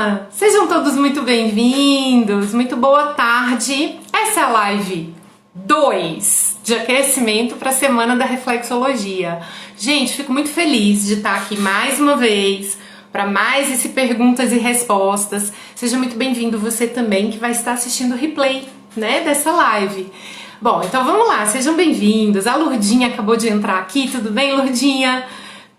Olá! Sejam todos muito bem-vindos, muito boa tarde. Essa é a live 2 de aquecimento para a Semana da Reflexologia. Gente, fico muito feliz de estar aqui mais uma vez para mais esse perguntas e respostas. Seja muito bem-vindo você também que vai estar assistindo o replay, né, dessa live. Bom, então vamos lá, sejam bem-vindos. A Lourdinha acabou de entrar aqui, tudo bem, Lourdinha?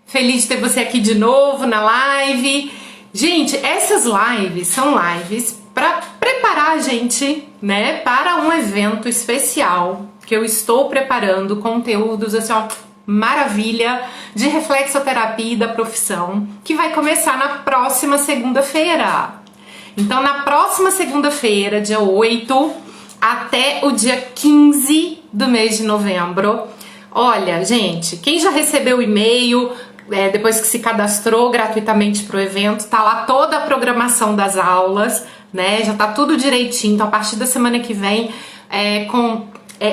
Feliz de ter você aqui de novo na live. Gente, essas lives são lives para preparar a gente, né, para um evento especial que eu estou preparando, conteúdos assim, ó, maravilha, de reflexoterapia da profissão, que vai começar na próxima segunda-feira. Então, na próxima segunda-feira, dia 8, até o dia 15 do mês de novembro. Olha, gente, quem já recebeu o e-mail, depois que se cadastrou gratuitamente para o evento, tá lá toda a programação das aulas, né? Já tá tudo direitinho. Então, a partir da semana que vem, com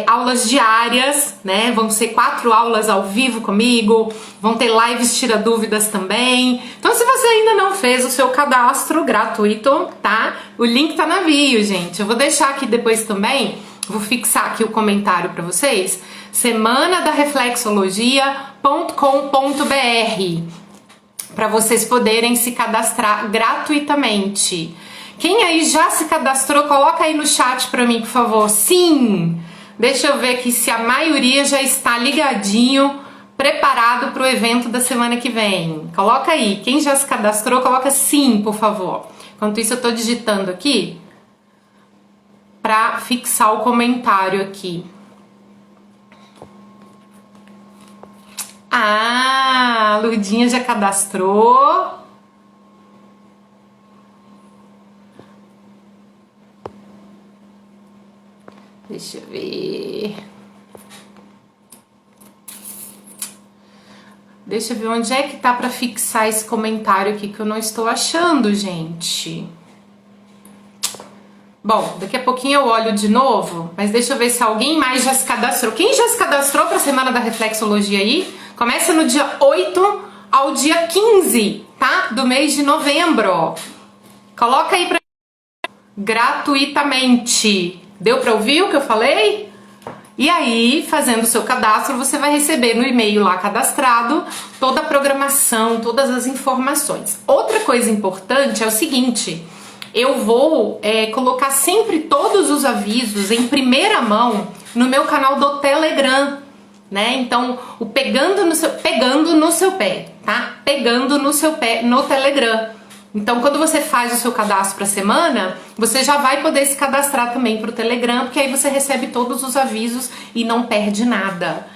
aulas diárias, né? Vão ser 4 aulas ao vivo comigo, vão ter lives tira dúvidas também. Então, se você ainda não fez o seu cadastro gratuito, tá? O link tá na bio, gente. Eu vou deixar aqui depois também, vou fixar aqui o comentário para vocês, semanadareflexologia.com.br, para vocês poderem se cadastrar gratuitamente. Quem aí já se cadastrou, coloca aí no chat para mim, por favor. Sim! Deixa eu ver aqui se a maioria já está ligadinho, preparado para o evento da semana que vem. Coloca aí. Quem já se cadastrou, coloca sim, por favor. Enquanto isso, eu estou digitando aqui para fixar o comentário aqui. Ah, a Lourdinha já cadastrou. Deixa eu ver. Deixa eu ver onde é que tá para fixar esse comentário aqui que eu não estou achando, gente. Bom, daqui a pouquinho eu olho de novo, mas deixa eu ver se alguém mais já se cadastrou. Quem já se cadastrou para a Semana da Reflexologia aí? Começa no dia 8 ao dia 15, tá? Do mês de novembro. Coloca aí pra gratuitamente. Deu para ouvir o que eu falei? E aí, fazendo o seu cadastro, você vai receber no e-mail lá cadastrado toda a programação, todas as informações. Outra coisa importante é o seguinte: eu vou colocar sempre todos os avisos em primeira mão no meu canal do Telegram, né? Então, o pegando no seu pé, tá? Pegando no seu pé no Telegram. Então, quando você faz o seu cadastro para a semana, você já vai poder se cadastrar também para o Telegram, porque aí você recebe todos os avisos e não perde nada.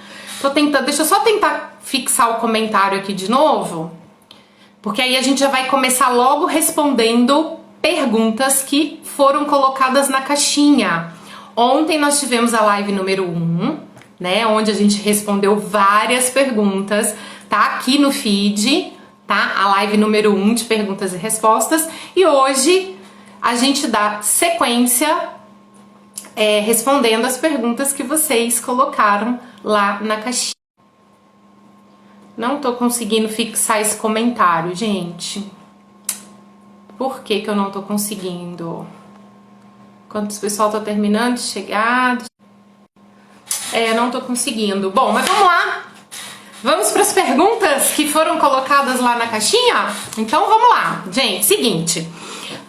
Deixa eu só tentar fixar o comentário aqui de novo, porque aí a gente já vai começar logo respondendo perguntas que foram colocadas na caixinha. Ontem nós tivemos a live número 1, né, onde a gente respondeu várias perguntas, tá aqui no feed, tá? A live número 1 de perguntas e respostas. E hoje a gente dá sequência respondendo as perguntas que vocês colocaram lá na caixinha. Não tô conseguindo fixar esse comentário, gente. Por que que eu não tô conseguindo? Enquanto o pessoal tá terminando de chegar... não tô conseguindo. Bom, mas vamos lá. Vamos para as perguntas que foram colocadas lá na caixinha? Então vamos lá, gente. Seguinte,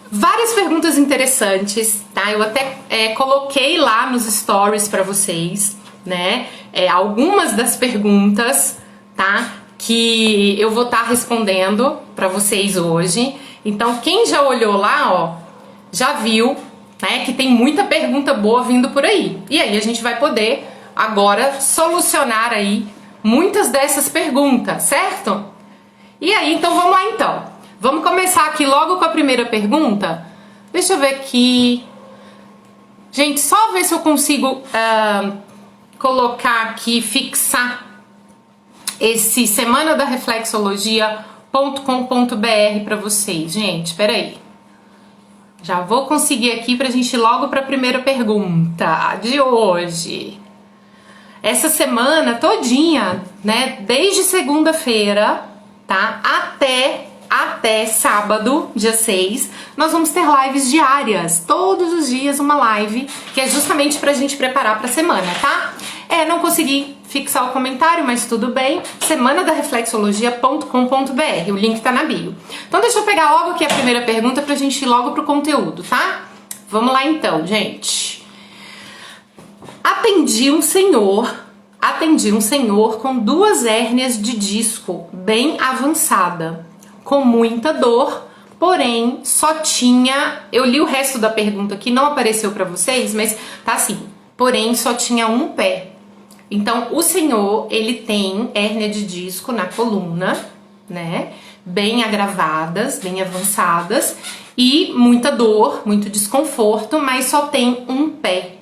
várias perguntas interessantes, tá? Eu até coloquei lá nos stories para vocês, né? Algumas das perguntas, tá? Que eu vou estar respondendo para vocês hoje. Então quem já olhou lá, ó, já viu, né? Que tem muita pergunta boa vindo por aí. E aí a gente vai poder agora solucionar aí muitas dessas perguntas, certo? E aí, então vamos lá então. Vamos começar aqui logo com a primeira pergunta. Deixa eu ver aqui. Gente, só ver se eu consigo colocar aqui, fixar esse semanadareflexologia.com.br para vocês. Gente, peraí. Já vou conseguir aqui pra gente ir logo para a primeira pergunta de hoje. Essa semana todinha, né, desde segunda-feira, tá, até até sábado, dia 6, nós vamos ter lives diárias. Todos os dias uma live, que é justamente pra gente preparar pra semana, tá? Não consegui fixar o comentário, mas tudo bem. semanadareflexologia.com.br, o link tá na bio. Então deixa eu pegar logo aqui a primeira pergunta pra gente ir logo pro conteúdo, tá? Vamos lá então, gente. Atendi um senhor com 2 hérnias de disco bem avançada, com muita dor, porém só tinha... Eu li o resto da pergunta aqui, não apareceu pra vocês, mas tá assim, porém só tinha um pé. Então o senhor, ele tem hérnia de disco na coluna, né, bem agravadas, bem avançadas, e muita dor, muito desconforto, mas só tem um pé.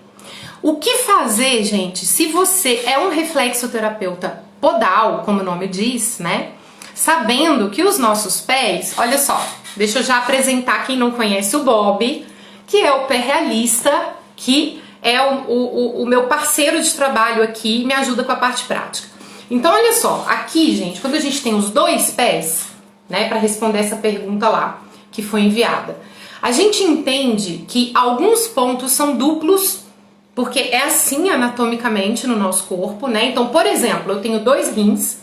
O que fazer, gente, se você é um reflexoterapeuta podal, como o nome diz, né? Sabendo que os nossos pés, olha só, deixa eu já apresentar quem não conhece o Bob, que é o pé realista, que é o meu parceiro de trabalho aqui, me ajuda com a parte prática. Então, olha só, aqui, gente, quando a gente tem os 2 pés, né, para responder essa pergunta lá, que foi enviada, a gente entende que alguns pontos são duplos, porque é assim anatomicamente no nosso corpo, né? Então, por exemplo, eu tenho 2 rins,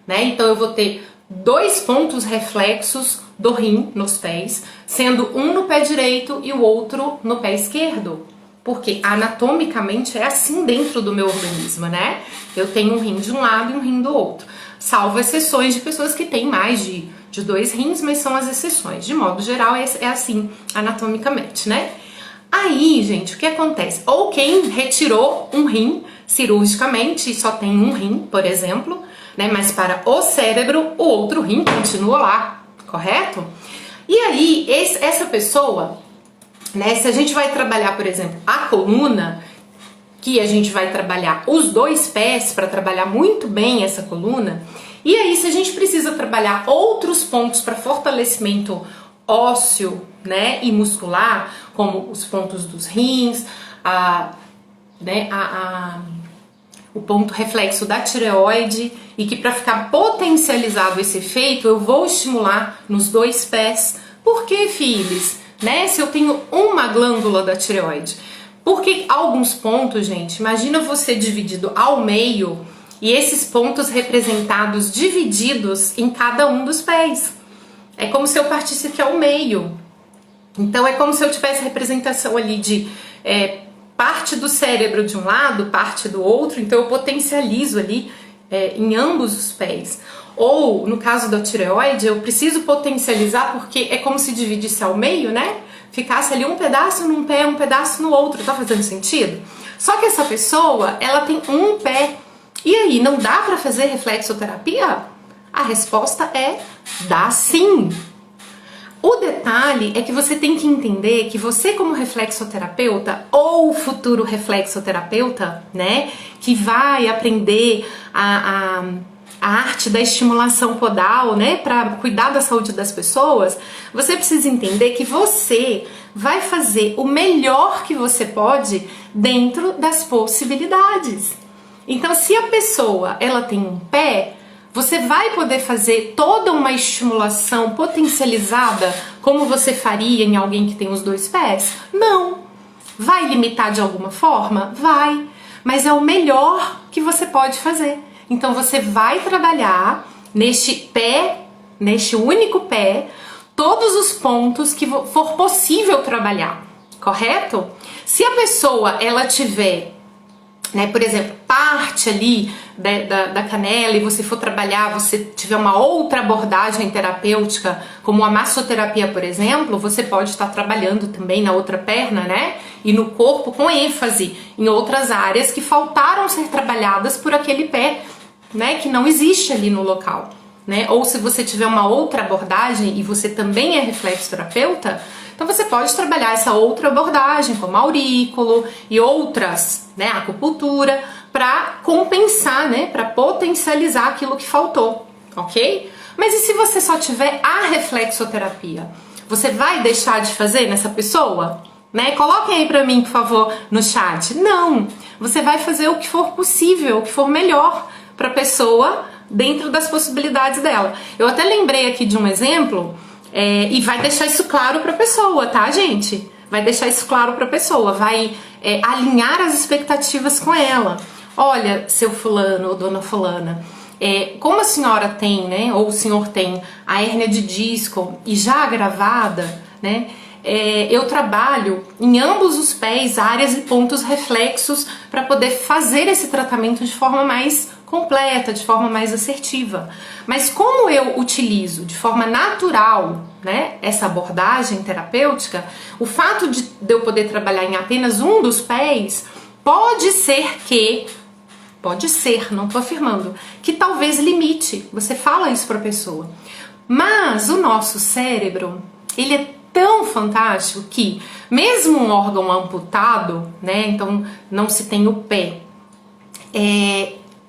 né? Então eu vou ter 2 pontos reflexos do rim nos pés, sendo um no pé direito e o outro no pé esquerdo. Porque anatomicamente é assim dentro do meu organismo, né? Eu tenho um rim de um lado e um rim do outro. Salvo exceções de pessoas que têm mais de 2 rins, mas são as exceções. De modo geral, é assim anatomicamente, né? Aí, gente, o que acontece? Ou quem retirou um rim cirurgicamente e só tem um rim, por exemplo, né? Mas para o cérebro, o outro rim continua lá, correto? E aí, essa pessoa, né? Se a gente vai trabalhar, por exemplo, a coluna, que a gente vai trabalhar os 2 pés para trabalhar muito bem essa coluna, e aí se a gente precisa trabalhar outros pontos para fortalecimento ósseo, né, e muscular, como os pontos dos rins, o ponto reflexo da tireoide, e que para ficar potencializado esse efeito, eu vou estimular nos 2 pés. Por que, filhos? Né, se eu tenho uma glândula da tireoide? Porque alguns pontos, gente, imagina você dividido ao meio, e esses pontos representados divididos em cada um dos pés. É como se eu partisse aqui ao meio. Então é como se eu tivesse representação ali de parte do cérebro de um lado, parte do outro, então eu potencializo ali em ambos os pés. Ou, no caso da tireoide, eu preciso potencializar porque é como se dividisse ao meio, né? Ficasse ali um pedaço num pé, um pedaço no outro. Tá fazendo sentido? Só que essa pessoa, ela tem um pé. E aí, não dá pra fazer reflexoterapia? A resposta é: dá sim. O detalhe é que você tem que entender que você, como reflexoterapeuta ou futuro reflexoterapeuta, né, que vai aprender a arte da estimulação podal, né, para cuidar da saúde das pessoas, você precisa entender que você vai fazer o melhor que você pode dentro das possibilidades. Então, se a pessoa ela tem um pé, você vai poder fazer toda uma estimulação potencializada como você faria em alguém que tem os 2 pés? Não. Vai limitar de alguma forma? Vai. Mas é o melhor que você pode fazer. Então você vai trabalhar neste pé, neste único pé, todos os pontos que for possível trabalhar, correto? Se a pessoa ela tiver, né, por exemplo, parte ali da canela e você for trabalhar, você tiver uma outra abordagem terapêutica, como a massoterapia, por exemplo, você pode estar trabalhando também na outra perna, né? E no corpo com ênfase em outras áreas que faltaram ser trabalhadas por aquele pé, né? Que não existe ali no local, né? Ou se você tiver uma outra abordagem e você também é reflexoterapeuta, então você pode trabalhar essa outra abordagem, como aurículo e outras, né, acupuntura, para compensar, né, para potencializar aquilo que faltou, ok? Mas e se você só tiver a reflexoterapia? Você vai deixar de fazer nessa pessoa? Né? Coloquem aí para mim, por favor, no chat. Não, você vai fazer o que for possível, o que for melhor para a pessoa, dentro das possibilidades dela. Eu até lembrei aqui de um exemplo, e vai deixar isso claro para a pessoa, tá, gente? Vai deixar isso claro para a pessoa, vai alinhar as expectativas com ela. Olha, seu fulano ou dona fulana, como a senhora tem, né, ou o senhor tem a hérnia de disco e já agravada, né, eu trabalho em ambos os pés, áreas e pontos reflexos para poder fazer esse tratamento de forma mais completa, de forma mais assertiva. Mas como eu utilizo de forma natural, né, essa abordagem terapêutica, o fato de eu poder trabalhar em apenas um dos pés, pode ser, não tô afirmando, que talvez limite. Você fala isso para a pessoa. Mas o nosso cérebro, ele é tão fantástico que, mesmo um órgão amputado, né, então não se tem o pé,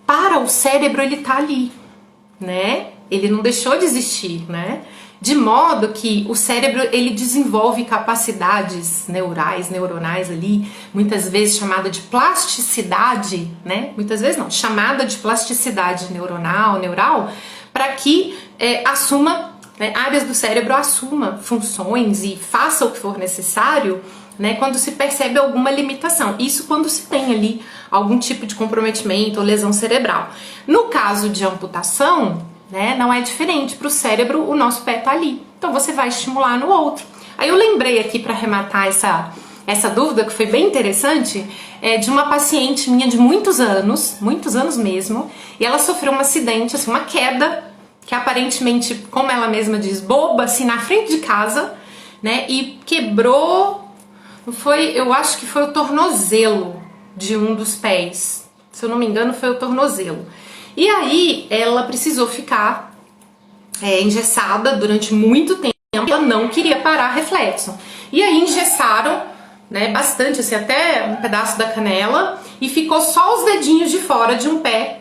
para o cérebro ele tá ali, né? Ele não deixou de existir, né? De modo que o cérebro, ele desenvolve capacidades neuronais ali, muitas vezes chamada de plasticidade, né? Muitas vezes não, chamada de plasticidade neural, para que assuma, né, áreas do cérebro assuma funções e faça o que for necessário, né, quando se percebe alguma limitação. Isso quando se tem ali algum tipo de comprometimento ou lesão cerebral. No caso de amputação, né, não é diferente. Para o cérebro, o nosso pé tá ali. Então você vai estimular no outro. Aí eu lembrei aqui, para arrematar essa dúvida, que foi bem interessante, de uma paciente minha de muitos anos mesmo, e ela sofreu um acidente, assim, uma queda, que aparentemente, como ela mesma diz, boba, assim, na frente de casa, né, e quebrou, eu acho que foi o tornozelo de um dos pés, se eu não me engano foi o tornozelo. E aí ela precisou ficar engessada durante muito tempo, ela não queria parar reflexo. E aí engessaram, né, bastante, assim, até um pedaço da canela, e ficou só os dedinhos de fora de um pé,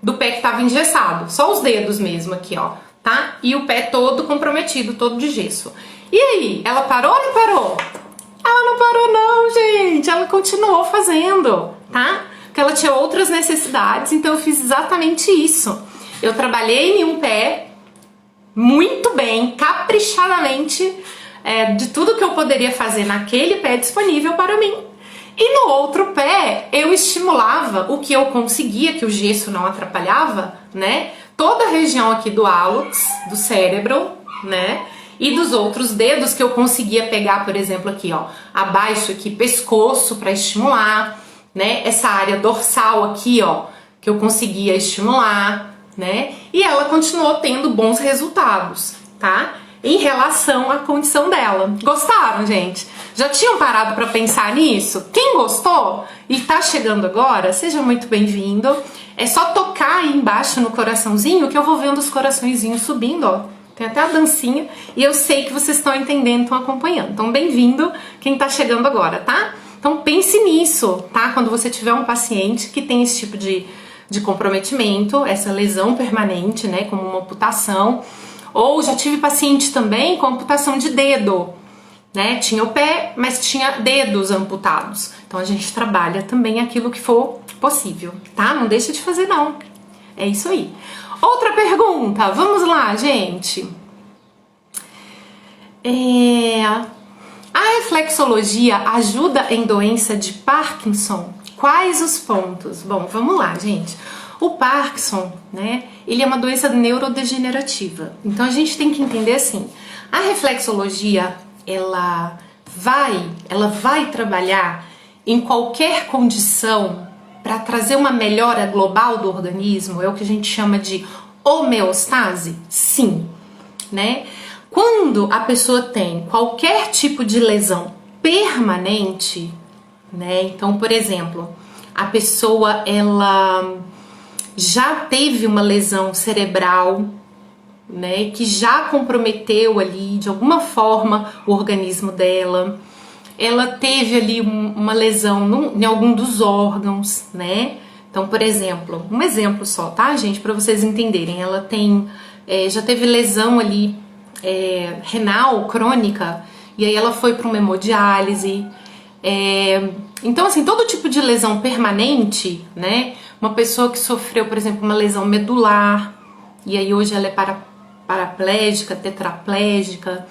do pé que estava engessado, só os dedos mesmo aqui, ó, tá? E o pé todo comprometido, todo de gesso. E aí, ela parou ou não parou? Ela não parou não, gente, ela continuou fazendo, tá? Porque ela tinha outras necessidades, então eu fiz exatamente isso. Eu trabalhei em um pé muito bem, caprichadamente, de tudo que eu poderia fazer naquele pé disponível para mim. E no outro pé, eu estimulava o que eu conseguia, que o gesso não atrapalhava, né? Toda a região aqui do hálux, do cérebro, né? E dos outros dedos que eu conseguia pegar, por exemplo, aqui, ó, abaixo aqui, pescoço para estimular, né? Essa área dorsal aqui, ó, que eu conseguia estimular, né? E ela continuou tendo bons resultados, tá? Em relação à condição dela. Gostaram, gente? Já tinham parado para pensar nisso? Quem gostou e tá chegando agora, seja muito bem-vindo. É só tocar aí embaixo no coraçãozinho que eu vou vendo os coraçõezinhos subindo, ó. Tem até a dancinha e eu sei que vocês estão entendendo, estão acompanhando. Então, bem-vindo quem tá chegando agora, tá? Então, pense nisso, tá? Quando você tiver um paciente que tem esse tipo de comprometimento, essa lesão permanente, né, como uma amputação. Ou já tive paciente também com amputação de dedo, né? Tinha o pé, mas tinha dedos amputados. Então a gente trabalha também aquilo que for possível, tá? Não deixa de fazer não. É isso aí. Outra pergunta, vamos lá, gente. A reflexologia ajuda em doença de Parkinson? Quais os pontos? Bom, vamos lá, gente. O Parkinson, né, ele é uma doença neurodegenerativa. Então a gente tem que entender assim, a reflexologia, ela vai trabalhar em qualquer condição para trazer uma melhora global do organismo, é o que a gente chama de homeostase? Sim, né? Quando a pessoa tem qualquer tipo de lesão permanente, né? Então, por exemplo, a pessoa, ela já teve uma lesão cerebral, né, que já comprometeu ali de alguma forma o organismo dela, ela teve ali uma lesão em algum dos órgãos, né? Então, por exemplo, um exemplo só, tá, gente, para vocês entenderem, ela tem, já teve lesão ali renal crônica, e aí ela foi para uma hemodiálise. Então, assim, todo tipo de lesão permanente, né? Uma pessoa que sofreu, por exemplo, uma lesão medular, e aí hoje ela é paraplégica, tetraplégica,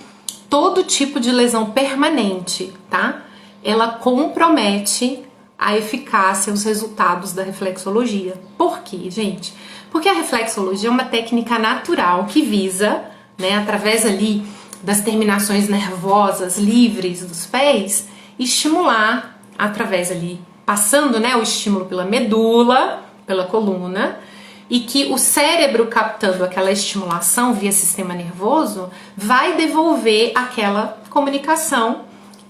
todo tipo de lesão permanente, tá? Ela compromete a eficácia, os resultados da reflexologia. Por quê, gente? Porque a reflexologia é uma técnica natural que visa, né, através ali das terminações nervosas livres dos pés, estimular através ali, passando, né, o estímulo pela medula, pela coluna, e que o cérebro, captando aquela estimulação via sistema nervoso, vai devolver aquela comunicação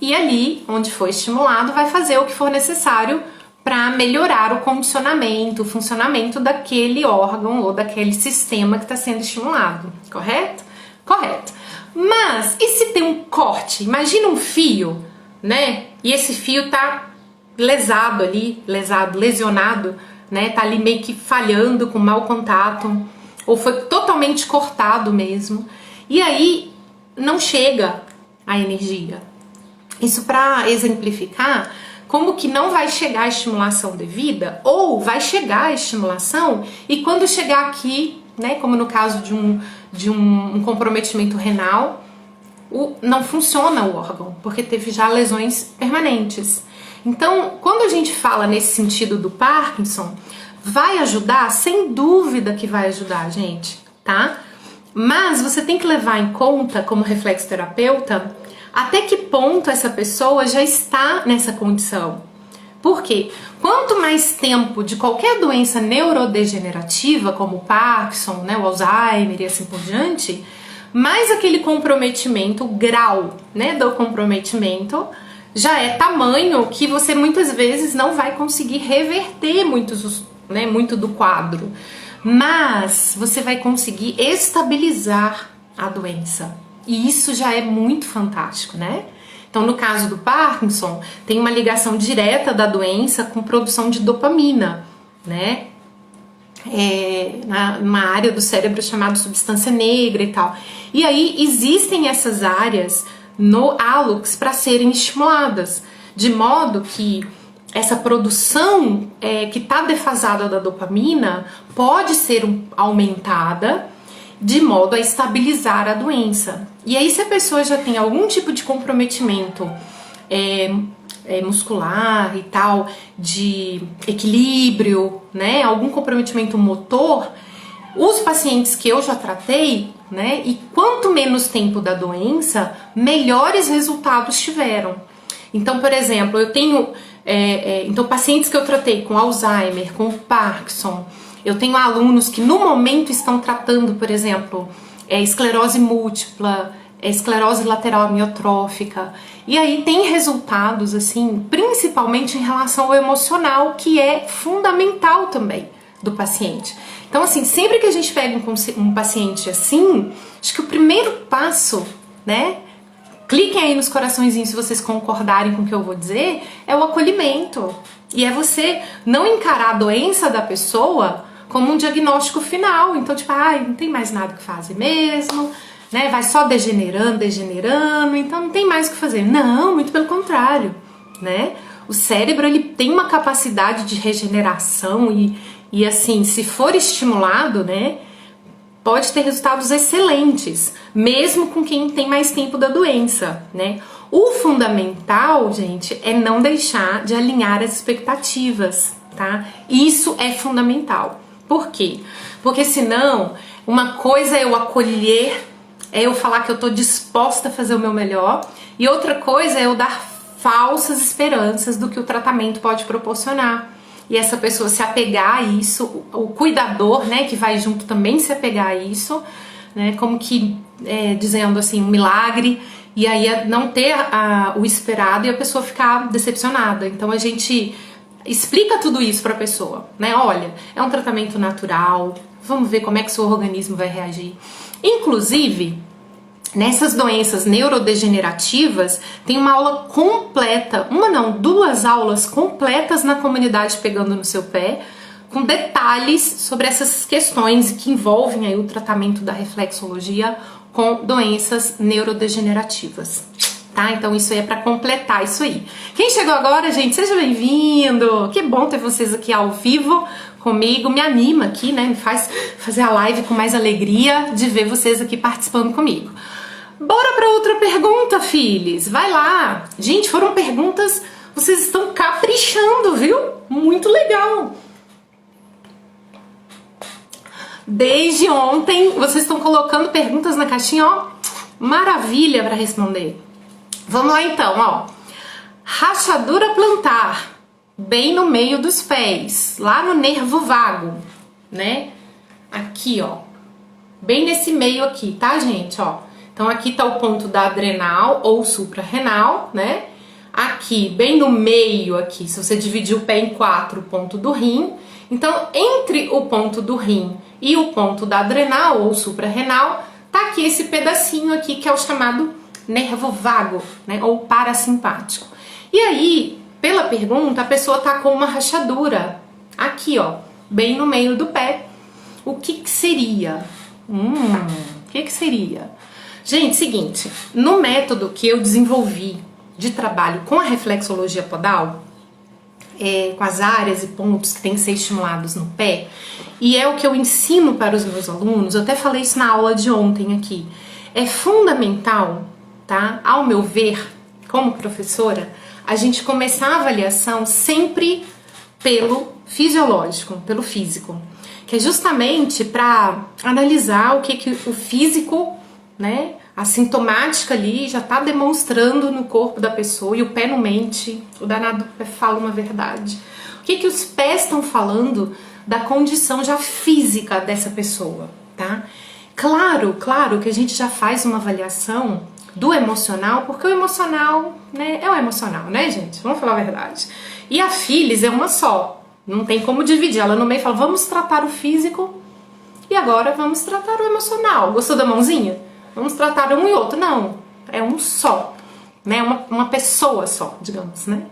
e ali, onde foi estimulado, vai fazer o que for necessário para melhorar o condicionamento, o funcionamento daquele órgão ou daquele sistema que está sendo estimulado, correto? Correto. Mas, e se tem um corte? Imagina um fio, né? E esse fio tá lesado ali, lesionado, né? Tá ali meio que falhando, com mau contato, ou foi totalmente cortado mesmo. E aí não chega a energia. Isso para exemplificar como que não vai chegar a estimulação devida, ou vai chegar a estimulação e quando chegar aqui, né, como no caso de um comprometimento renal, não funciona o órgão, porque teve já lesões permanentes. Então, quando a gente fala nesse sentido do Parkinson, vai ajudar? Sem dúvida que vai ajudar, gente, tá? Mas você tem que levar em conta, como reflexoterapeuta, até que ponto essa pessoa já está nessa condição. Por quê? Quanto mais tempo de qualquer doença neurodegenerativa, como o Parkinson, né, o Alzheimer e assim por diante, mais aquele comprometimento, o grau, né, do comprometimento já é tamanho que você muitas vezes não vai conseguir reverter muito do quadro, mas você vai conseguir estabilizar a doença. E isso já é muito fantástico, né? Então, no caso do Parkinson, tem uma ligação direta da doença com produção de dopamina, né? Numa área do cérebro chamada substância negra e tal. E aí existem essas áreas no hálux para serem estimuladas, de modo que essa produção que está defasada da dopamina pode ser aumentada de modo a estabilizar a doença. E aí, se a pessoa já tem algum tipo de comprometimento muscular e tal, de equilíbrio, né, algum comprometimento motor, os pacientes que eu já tratei, né, e quanto menos tempo da doença, melhores resultados tiveram. Então, por exemplo, eu tenho pacientes que eu tratei com Alzheimer, com Parkinson. Eu tenho alunos que no momento estão tratando, por exemplo, esclerose múltipla, esclerose lateral amiotrófica. E aí tem resultados, assim, principalmente em relação ao emocional, que é fundamental também do paciente. Então, assim, sempre que a gente pega um paciente assim, acho que o primeiro passo, né? Cliquem aí nos coraçõezinhos se vocês concordarem com o que eu vou dizer, é o acolhimento. E é você não encarar a doença da pessoa como um diagnóstico final. Então, tipo, não tem mais nada que fazer mesmo, né? Vai só degenerando, então não tem mais o que fazer. Não, muito pelo contrário, né? O cérebro, ele tem uma capacidade de regeneração e assim, se for estimulado, né, pode ter resultados excelentes, mesmo com quem tem mais tempo da doença, né? O fundamental, gente, é não deixar de alinhar as expectativas, tá? Isso é fundamental. Por quê? Porque senão, uma coisa é eu acolher, é eu falar que eu tô disposta a fazer o meu melhor, e outra coisa é eu dar falsas esperanças do que o tratamento pode proporcionar. E essa pessoa se apegar a isso, o cuidador, né, que vai junto também se apegar a isso, né, como que dizendo assim, um milagre, e aí não ter o esperado e a pessoa ficar decepcionada. Então a gente explica tudo isso para a pessoa, né? Olha, é um tratamento natural, vamos ver como é que seu organismo vai reagir. Inclusive, nessas doenças neurodegenerativas, tem uma aula completa, duas aulas completas na comunidade Pegando no Seu Pé, com detalhes sobre essas questões que envolvem aí o tratamento da reflexologia com doenças neurodegenerativas. tá? Então isso aí é para completar isso aí. Quem chegou agora, gente, seja bem-vindo. Que bom ter vocês aqui ao vivo comigo, me anima aqui, né? Me faz fazer a live com mais alegria de ver vocês aqui participando comigo. Bora para outra pergunta, filhos. Vai lá. Gente, foram perguntas, vocês estão caprichando, viu? Muito legal. Desde ontem, vocês estão colocando perguntas na caixinha, ó. Maravilha para responder. Vamos lá então, ó. Rachadura plantar, bem no meio dos pés, lá no nervo vago, né? Aqui, ó. Bem nesse meio aqui, tá, gente, ó? Então aqui tá o ponto da adrenal ou suprarrenal, né? Aqui, bem no meio aqui, se você dividir o pé em 4, o ponto do rim. Então, entre o ponto do rim e o ponto da adrenal ou suprarrenal, tá aqui esse pedacinho aqui que é o chamado nervo vago, né? Ou parasimpático. E aí, pela pergunta, a pessoa tá com uma rachadura aqui, ó, bem no meio do pé. O que que seria? O que que seria? Gente, seguinte, no método que eu desenvolvi de trabalho com a reflexologia podal, com as áreas e pontos que têm que ser estimulados no pé, e é o que eu ensino para os meus alunos, eu até falei isso na aula de ontem aqui, é fundamental, tá? Ao meu ver, como professora, a gente começar a avaliação sempre pelo fisiológico, pelo físico, que é justamente para analisar o que o físico, né, a sintomática ali já tá demonstrando no corpo da pessoa, e o pé não mente, o danado do pé fala uma verdade. O que os pés estão falando da condição já física dessa pessoa, tá? Claro que a gente já faz uma avaliação do emocional, porque o emocional, né, é o emocional, né, gente? Vamos falar a verdade. E a Phyllis é uma só, não tem como dividir. Ela no meio fala, vamos tratar o físico e agora vamos tratar o emocional. Gostou da mãozinha? Vamos tratar um e outro. Não, é um só, né? Uma pessoa só, digamos, né?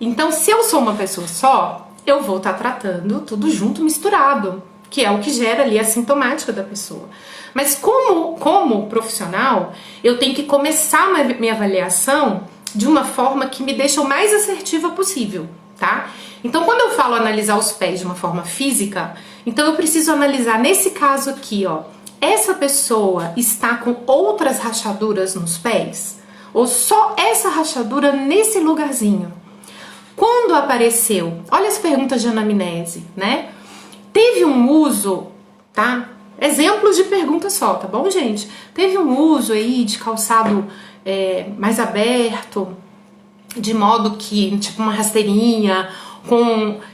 Então, se eu sou uma pessoa só, eu vou estar tratando tudo junto, misturado, que é o que gera ali a sintomática da pessoa. Mas como profissional, eu tenho que começar minha avaliação de uma forma que me deixa o mais assertiva possível, tá? Então, quando eu falo analisar os pés de uma forma física, então eu preciso analisar nesse caso aqui, ó, essa pessoa está com outras rachaduras nos pés? Ou só essa rachadura nesse lugarzinho? Quando apareceu? Olha as perguntas de anamnese, né? Teve um uso, tá? Exemplos de pergunta só, tá bom, gente? Teve um uso aí de calçado mais aberto, de modo que, tipo uma rasteirinha,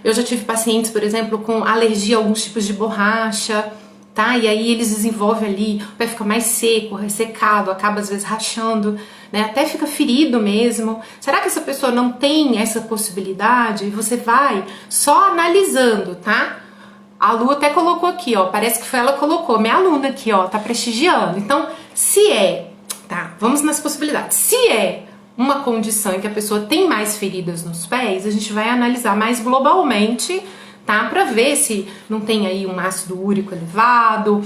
eu já tive pacientes, por exemplo, com alergia a alguns tipos de borracha, tá? E aí eles desenvolvem ali, o pé fica mais seco, ressecado, acaba às vezes rachando, né? Até fica ferido mesmo. Será que essa pessoa não tem essa possibilidade? E você vai só analisando, tá? A Lu até colocou aqui, ó, parece que foi ela que colocou, minha aluna aqui, ó, tá prestigiando. Então, se tá, vamos nas possibilidades. Se é uma condição em que a pessoa tem mais feridas nos pés, a gente vai analisar mais globalmente, tá? Pra ver se não tem aí um ácido úrico elevado,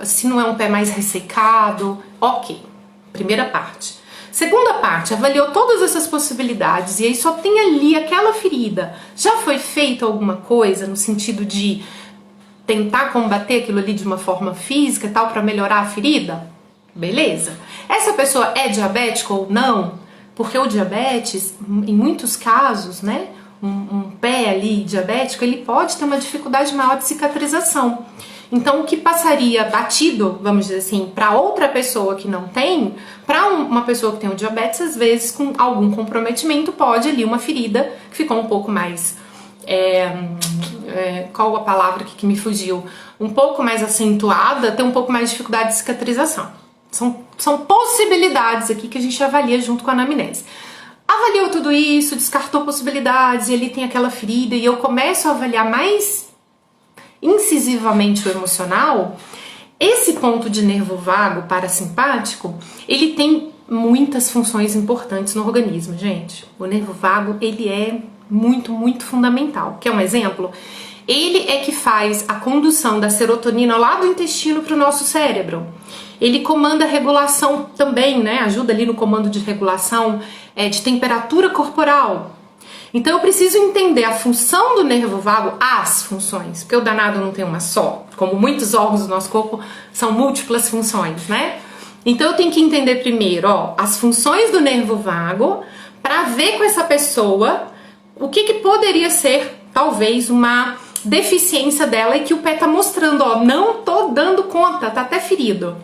se não é um pé mais ressecado, ok. Primeira parte. Segunda parte, avaliou todas essas possibilidades e aí só tem ali aquela ferida. Já foi feita alguma coisa no sentido de tentar combater aquilo ali de uma forma física e tal para melhorar a ferida? Beleza. Essa pessoa é diabética ou não? Porque o diabetes, em muitos casos, né, um pé ali diabético, ele pode ter uma dificuldade maior de cicatrização. Então, o que passaria batido, vamos dizer assim, para outra pessoa que não tem, para uma pessoa que tem o diabetes, às vezes, com algum comprometimento, pode ali uma ferida que ficou um pouco mais... qual a palavra que me fugiu? Um pouco mais acentuada, ter um pouco mais de dificuldade de cicatrização. São possibilidades aqui que a gente avalia junto com a anamnese. Avaliou tudo isso, descartou possibilidades, e ele tem aquela ferida, e eu começo a avaliar mais incisivamente o emocional. Esse ponto de nervo vago parasimpático, ele tem muitas funções importantes no organismo, gente. O nervo vago, ele é muito, muito fundamental. Quer um exemplo? Ele é que faz a condução da serotonina lá do intestino para o nosso cérebro. Ele comanda a regulação também, né? Ajuda ali no comando de regulação de temperatura corporal. Então eu preciso entender a função do nervo vago, as funções, porque o danado não tem uma só, como muitos órgãos do nosso corpo são múltiplas funções, né? Então eu tenho que entender primeiro, as funções do nervo vago para ver com essa pessoa o que poderia ser talvez uma deficiência dela e que o pé tá mostrando, não tô dando conta, tá até ferido.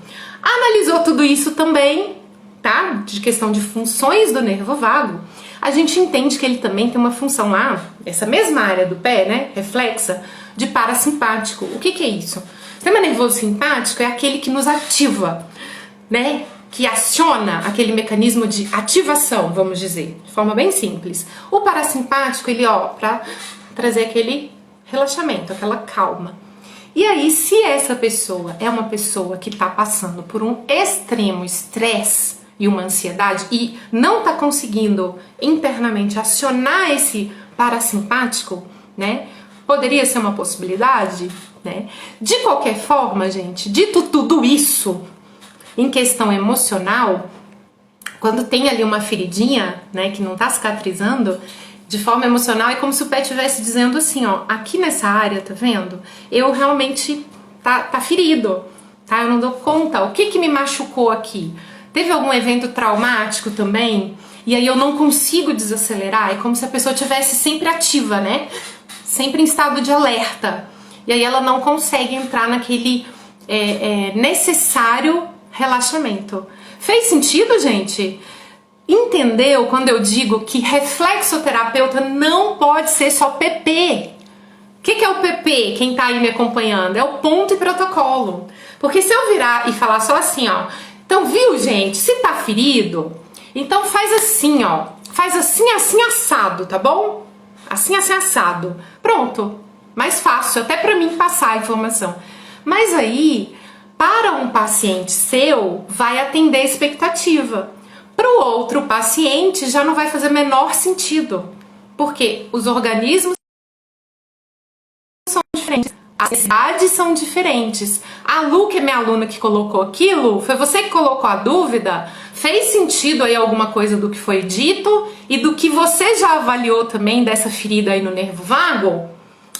Analisou tudo isso também, tá? De questão de funções do nervo vago. A gente entende que ele também tem uma função lá, essa mesma área do pé, né, reflexa, de parasimpático. O que é isso? O sistema nervoso simpático é aquele que nos ativa, né, que aciona aquele mecanismo de ativação, vamos dizer, de forma bem simples. O parasimpático, ele, para trazer aquele relaxamento, aquela calma. E aí, se essa pessoa é uma pessoa que está passando por um extremo estresse, e uma ansiedade e não está conseguindo internamente acionar esse parasimpático, né? Poderia ser uma possibilidade, né? De qualquer forma, gente, dito tudo isso, em questão emocional, quando tem ali uma feridinha, né, que não está cicatrizando, de forma emocional é como se o pé estivesse dizendo assim, aqui nessa área, tá vendo? Eu realmente tá ferido, tá? Eu não dou conta. O que me machucou aqui? Teve algum evento traumático também? E aí eu não consigo desacelerar? É como se a pessoa estivesse sempre ativa, né? Sempre em estado de alerta. E aí ela não consegue entrar naquele necessário relaxamento. Fez sentido, gente? Entendeu quando eu digo que reflexoterapeuta não pode ser só PP? O que é o PP? Quem tá aí me acompanhando? É o ponto e protocolo. Porque se eu virar e falar só assim, então, viu, gente? Se tá ferido, então faz assim, faz assim, assim, assado, tá bom? Assim, assim, assado. Pronto. Mais fácil, até pra mim passar a informação. Mas aí, para um paciente seu, vai atender a expectativa. Pro outro paciente, já não vai fazer o menor sentido. Porque os organismos são diferentes. As necessidades são diferentes. A Lu, que é minha aluna que colocou aquilo, foi você que colocou a dúvida? Fez sentido aí alguma coisa do que foi dito e do que você já avaliou também dessa ferida aí no nervo vago?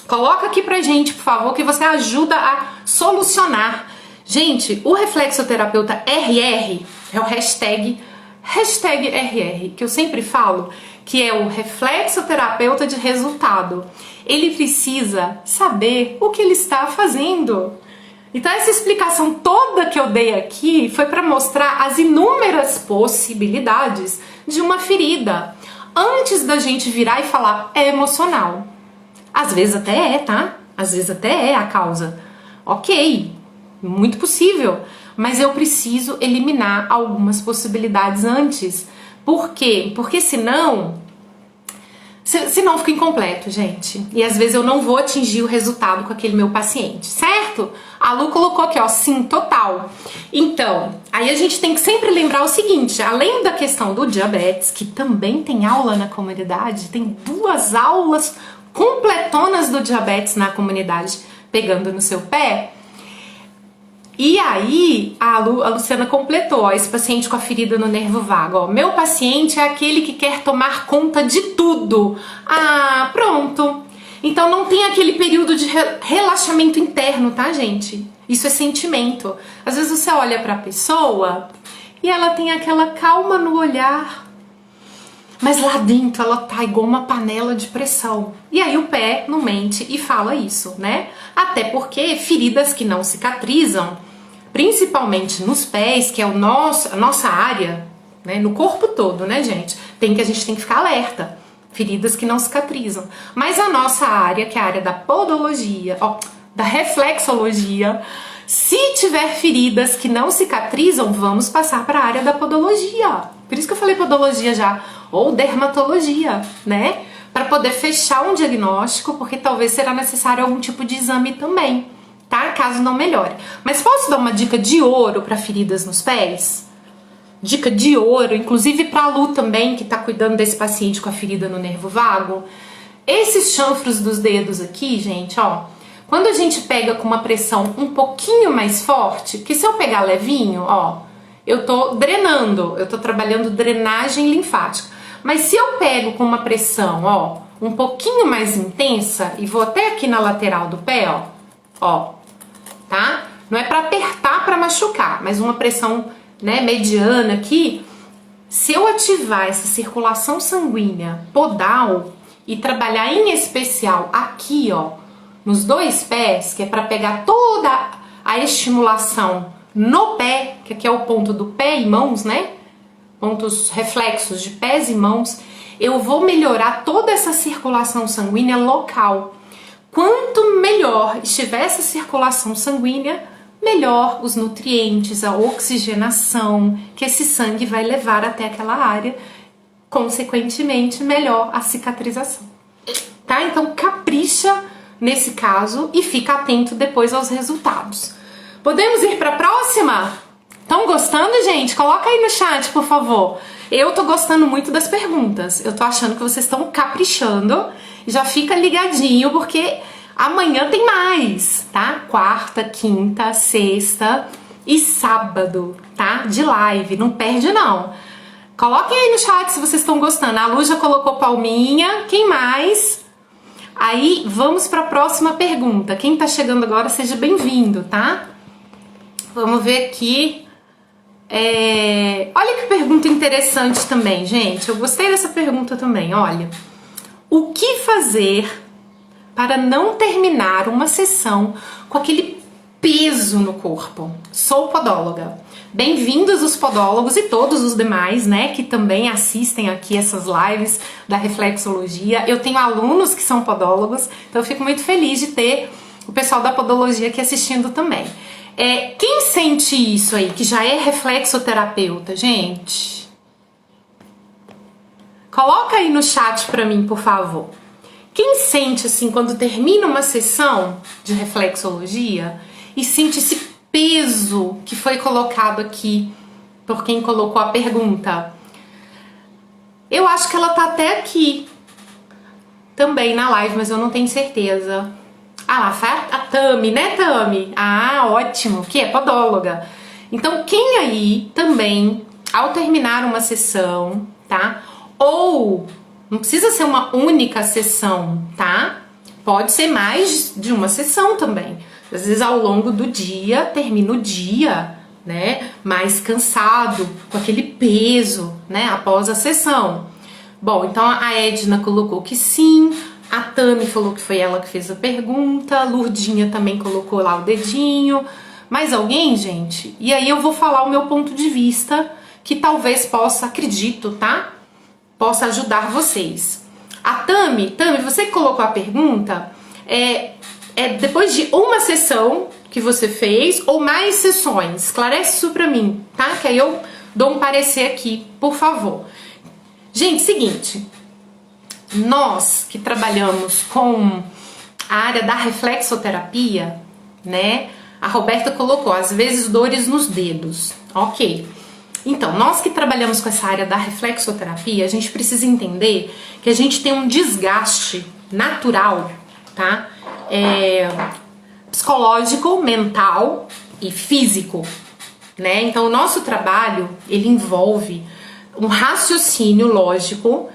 Coloca aqui pra gente, por favor, que você ajuda a solucionar. Gente, o reflexoterapeuta RR é o hashtag RR, que eu sempre falo, que é o reflexoterapeuta de resultado. Ele precisa saber o que ele está fazendo. Então essa explicação toda que eu dei aqui foi para mostrar as inúmeras possibilidades de uma ferida. Antes da gente virar e falar, é emocional. Às vezes até tá? Às vezes até é a causa. Ok, muito possível. Mas eu preciso eliminar algumas possibilidades antes. Por quê? Porque senão fica incompleto, gente. E às vezes eu não vou atingir o resultado com aquele meu paciente, certo? A Lu colocou aqui, sim, total. Então, aí a gente tem que sempre lembrar o seguinte, além da questão do diabetes, que também tem aula na comunidade, tem 2 aulas completonas do diabetes na comunidade, pegando no seu pé. E aí, a Luciana completou, esse paciente com a ferida no nervo vago. Meu paciente é aquele que quer tomar conta de tudo. Pronto. Então não tem aquele período de relaxamento interno, tá, gente? Isso é sentimento. Às vezes você olha pra pessoa e ela tem aquela calma no olhar, mas lá dentro ela tá igual uma panela de pressão. E aí o pé não mente e fala isso, né? Até porque feridas que não cicatrizam, principalmente nos pés, que é a nossa área, né? No corpo todo, né, gente? A gente tem que ficar alerta. Feridas que não cicatrizam. Mas a nossa área, que é a área da podologia, da reflexologia, se tiver feridas que não cicatrizam, vamos passar para a área da podologia. Por isso que eu falei podologia já, ou dermatologia, né? Para poder fechar um diagnóstico, porque talvez será necessário algum tipo de exame também, tá? Caso não melhore. Mas posso dar uma dica de ouro para feridas nos pés? Dica de ouro, inclusive para a Lu também, que tá cuidando desse paciente com a ferida no nervo vago. Esses chanfros dos dedos aqui, gente, ó, quando a gente pega com uma pressão um pouquinho mais forte, que se eu pegar levinho, ó, eu tô drenando, eu tô trabalhando drenagem linfática. Mas se eu pego com uma pressão, ó, um pouquinho mais intensa, e vou até aqui na lateral do pé, ó, tá? Não é pra apertar pra machucar, mas uma pressão, né, mediana aqui. Se eu ativar essa circulação sanguínea podal e trabalhar em especial aqui, ó, nos dois pés, que é para pegar toda a estimulação no pé, que aqui é o ponto do pé e mãos, né? Pontos reflexos de pés e mãos, eu vou melhorar toda essa circulação sanguínea local. Quanto melhor estiver essa circulação sanguínea, melhor os nutrientes, a oxigenação que esse sangue vai levar até aquela área, consequentemente, melhor a cicatrização. Tá? Então, capricha nesse caso e fica atento depois aos resultados. Podemos ir para a próxima? Estão gostando, gente? Coloca aí no chat, por favor. Eu tô gostando muito das perguntas. Eu tô achando que vocês estão caprichando. Já fica ligadinho, porque amanhã tem mais, tá? Quarta, quinta, sexta e sábado, tá? De live. Não perde, não. Coloquem aí no chat se vocês estão gostando. A Lu já colocou palminha. Quem mais? Aí, vamos para a próxima pergunta. Quem tá chegando agora, seja bem-vindo, tá? Vamos ver aqui. Olha que pergunta interessante também, gente. Eu gostei dessa pergunta também. Olha, o que fazer para não terminar uma sessão com aquele peso no corpo? Sou podóloga. Bem-vindos os podólogos e todos os demais, né, que também assistem aqui essas lives da reflexologia. Eu tenho alunos que são podólogos, então eu fico muito feliz de ter o pessoal da podologia aqui assistindo também. Quem sente isso aí, que já é reflexoterapeuta, gente? Coloca aí no chat pra mim, por favor. Quem sente assim, quando termina uma sessão de reflexologia e sente esse peso que foi colocado aqui por quem colocou a pergunta? Eu acho que ela tá até aqui também na live, mas eu não tenho certeza. Ah, lá foi a Tami, né, Tami? Ah, ótimo, que é podóloga. Então, quem aí também, ao terminar uma sessão, tá? Ou, não precisa ser uma única sessão, tá? Pode ser mais de uma sessão também. Às vezes, ao longo do dia, termina o dia, né? Mais cansado, com aquele peso, né? Após a sessão. Bom, então a Edna colocou que sim. A Tami falou que foi ela que fez a pergunta, a Lurdinha também colocou lá o dedinho. Mais alguém, gente? E aí eu vou falar o meu ponto de vista, que talvez possa, acredito, tá? Possa ajudar vocês. A Tami, você que colocou a pergunta, depois de uma sessão que você fez ou mais sessões? Esclarece isso pra mim, tá? Que aí eu dou um parecer aqui, por favor. Gente, seguinte... Nós que trabalhamos com a área da reflexoterapia, né? A Roberta colocou, às vezes, dores nos dedos. Ok. Então, nós que trabalhamos com essa área da reflexoterapia, a gente precisa entender que a gente tem um desgaste natural, tá? Psicológico, mental e físico, né? Então, o nosso trabalho, ele envolve um raciocínio lógico,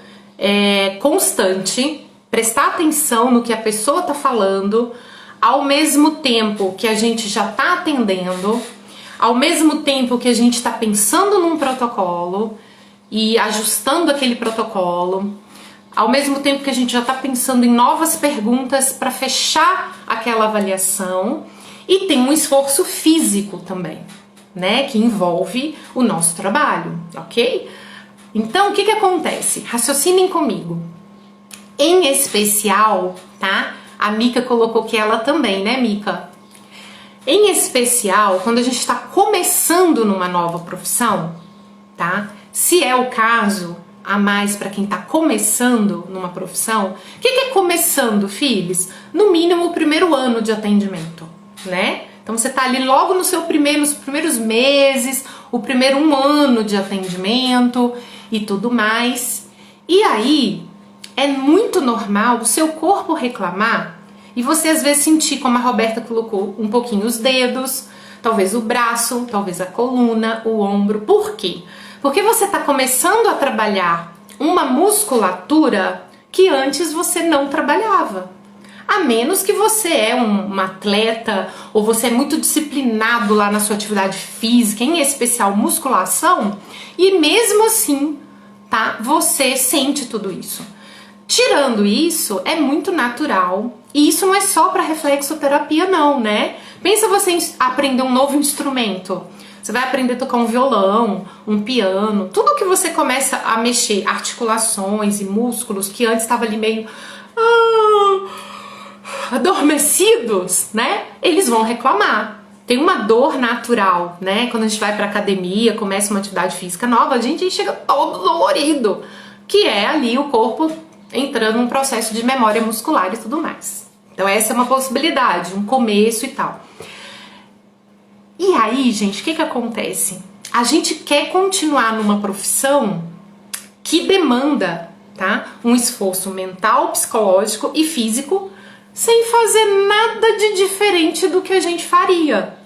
constante, prestar atenção no que a pessoa tá falando, ao mesmo tempo que a gente já tá atendendo, ao mesmo tempo que a gente tá pensando num protocolo e ajustando aquele protocolo, ao mesmo tempo que a gente já tá pensando em novas perguntas para fechar aquela avaliação, e tem um esforço físico também, né, que envolve o nosso trabalho, ok? Então, o que acontece? Raciocinem comigo. Em especial, tá? A Mica colocou que ela também, né, Mica? Em especial, quando a gente está começando numa nova profissão, tá? Se é o caso, a mais para quem está começando numa profissão. O que é começando, filhos? No mínimo, o primeiro ano de atendimento, né? Então, você tá ali logo nos primeiros meses, o primeiro 1 ano de atendimento e tudo mais. E aí, é muito normal o seu corpo reclamar e você às vezes sentir, como a Roberta colocou, um pouquinho os dedos, talvez o braço, talvez a coluna, o ombro. Por quê? Porque você está começando a trabalhar uma musculatura que antes você não trabalhava. A menos que você é um atleta ou você é muito disciplinado lá na sua atividade física, em especial musculação, e mesmo assim, tá? Você sente tudo isso. Tirando isso, é muito natural, e isso não é só para reflexoterapia não, né? Pensa você em aprender um novo instrumento. Você vai aprender a tocar um violão, um piano, tudo que você começa a mexer, articulações e músculos que antes estava ali meio adormecidos, né? Eles vão reclamar. Tem uma dor natural, né? Quando a gente vai pra academia, começa uma atividade física nova, a gente chega todo dolorido, que é ali o corpo entrando num processo de memória muscular e tudo mais. Então essa é uma possibilidade, um começo e tal. E aí, gente, o que acontece? A gente quer continuar numa profissão que demanda, tá? Um esforço mental, psicológico e físico sem fazer nada de diferente do que a gente faria.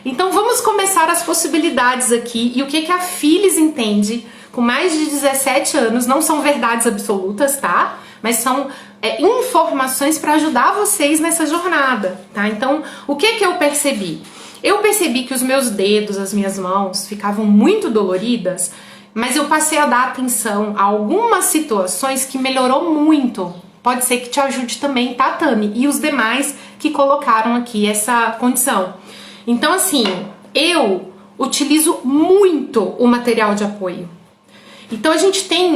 Então vamos começar as possibilidades aqui e o que a Phyllis entende com mais de 17 anos, não são verdades absolutas, tá? Mas são informações para ajudar vocês nessa jornada, tá? Então, o que eu percebi? Eu percebi que os meus dedos, as minhas mãos ficavam muito doloridas, mas eu passei a dar atenção a algumas situações que melhorou muito. Pode ser que te ajude também, tá, Tami? E os demais que colocaram aqui essa condição. Então, assim, eu utilizo muito o material de apoio. Então, a gente tem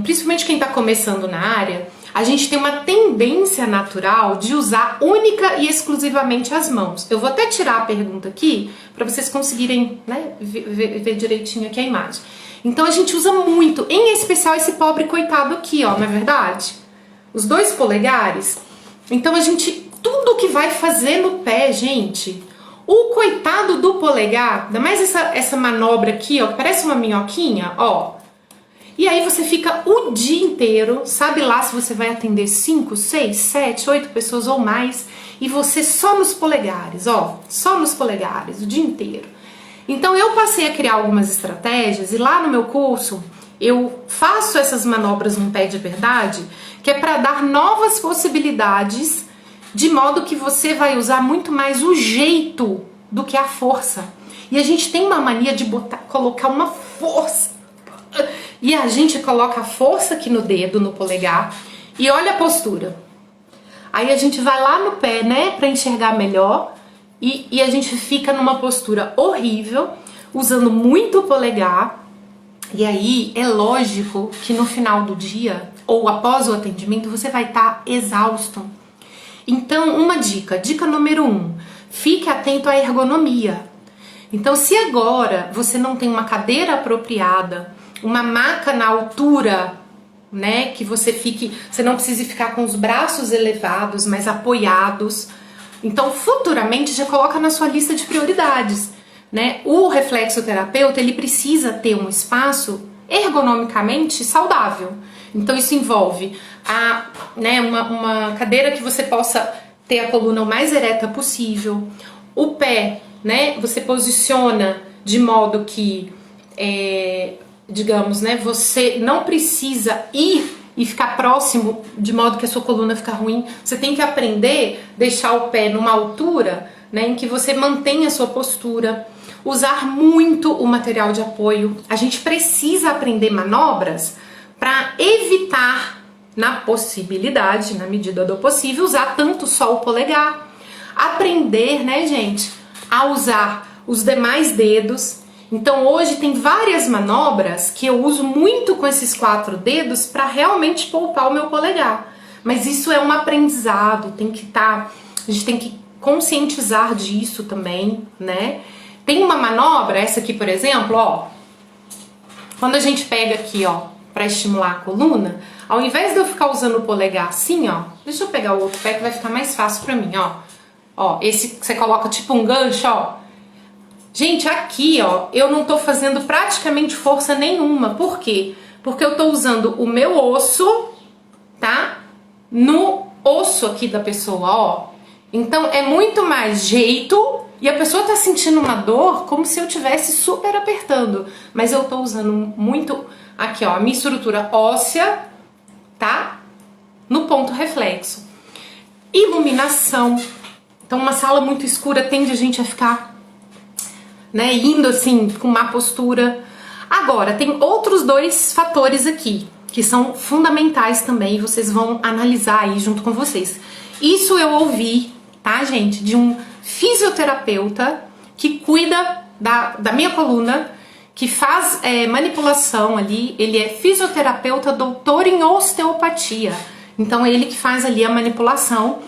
principalmente quem tá começando na área, a gente tem uma tendência natural de usar única e exclusivamente as mãos. Eu vou até tirar a pergunta aqui para vocês conseguirem, né, ver direitinho aqui a imagem. Então a gente usa muito, em especial esse pobre coitado aqui, ó, não é verdade? Os 2 polegares. Então a gente, tudo que vai fazer no pé, gente, o coitado do polegar, ainda mais essa manobra aqui, ó, que parece uma minhoquinha, ó. E aí você fica o dia inteiro, sabe lá se você vai atender 5, 6, 7, 8 pessoas ou mais, e você só nos polegares, ó, só nos polegares, o dia inteiro. Então eu passei a criar algumas estratégias, e lá no meu curso eu faço essas manobras no pé de verdade, que é para dar novas possibilidades, de modo que você vai usar muito mais o jeito do que a força. E a gente tem uma mania de colocar uma força. E a gente coloca a força aqui no dedo, no polegar, e olha a postura. Aí a gente vai lá no pé, né, pra enxergar melhor, e a gente fica numa postura horrível, usando muito o polegar. E aí é lógico que no final do dia, ou após o atendimento, você vai estar exausto. Então, uma dica número 1, fique atento à ergonomia. Então, se agora você não tem uma cadeira apropriada, uma maca na altura, né, que você não precise ficar com os braços elevados, mas apoiados. Então, futuramente, já coloca na sua lista de prioridades, né? O reflexoterapeuta, ele precisa ter um espaço ergonomicamente saudável. Então, isso envolve uma cadeira que você possa ter a coluna o mais ereta possível. O pé, né, você posiciona de modo que digamos, né, você não precisa ir e ficar próximo de modo que a sua coluna fica ruim. Você tem que aprender a deixar o pé numa altura, né, em que você mantenha a sua postura. Usar muito o material de apoio. A gente precisa aprender manobras para evitar, na possibilidade, na medida do possível, usar tanto só o polegar. Aprender, né, gente, a usar os demais dedos. Então hoje tem várias manobras que eu uso muito com esses 4 dedos para realmente poupar o meu polegar. Mas isso é um aprendizado, a gente tem que conscientizar disso também, né? Tem uma manobra, essa aqui por exemplo, ó, quando a gente pega aqui, ó, para estimular a coluna, ao invés de eu ficar usando o polegar assim, ó, deixa eu pegar o outro pé que vai ficar mais fácil para mim, ó. Ó, esse você coloca tipo um gancho, ó. Gente, aqui, ó, eu não tô fazendo praticamente força nenhuma. Por quê? Porque eu tô usando o meu osso tá? No osso aqui da pessoa, ó. Então é muito mais jeito e a pessoa tá sentindo uma dor como se eu tivesse super apertando, mas eu tô usando muito aqui, ó, a minha estrutura óssea, tá? No ponto reflexo. Iluminação. Então uma sala muito escura tende a gente a ficar, né, indo assim com má postura. Agora, tem outros dois fatores aqui que são fundamentais também, e vocês vão analisar aí junto com vocês. Isso eu ouvi, tá, gente, de um fisioterapeuta que cuida da minha coluna, que faz manipulação ali. Ele é fisioterapeuta, doutor em osteopatia. Então é ele que faz ali a manipulação.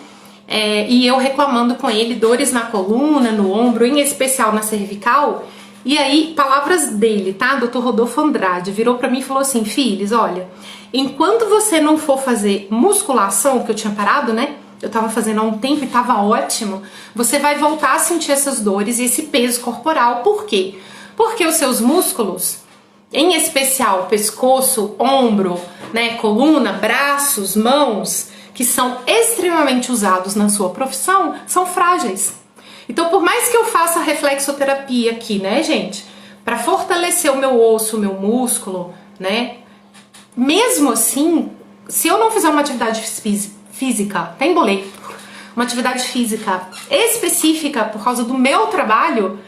E eu reclamando com ele dores na coluna, no ombro, em especial na cervical. E aí, palavras dele, tá? Dr. Rodolfo Andrade virou pra mim e falou assim: Filhos, olha, enquanto você não for fazer musculação, que eu tinha parado, né? Eu tava fazendo há um tempo e tava ótimo. Você vai voltar a sentir essas dores e esse peso corporal. Por quê? Porque os seus músculos, em especial pescoço, ombro, né, coluna, braços, mãos, que são extremamente usados na sua profissão, são frágeis. Então, por mais que eu faça reflexoterapia aqui, né, gente, para fortalecer o meu osso, o meu músculo, né, mesmo assim, se eu não fizer uma atividade física, até embolei, uma atividade física específica por causa do meu trabalho,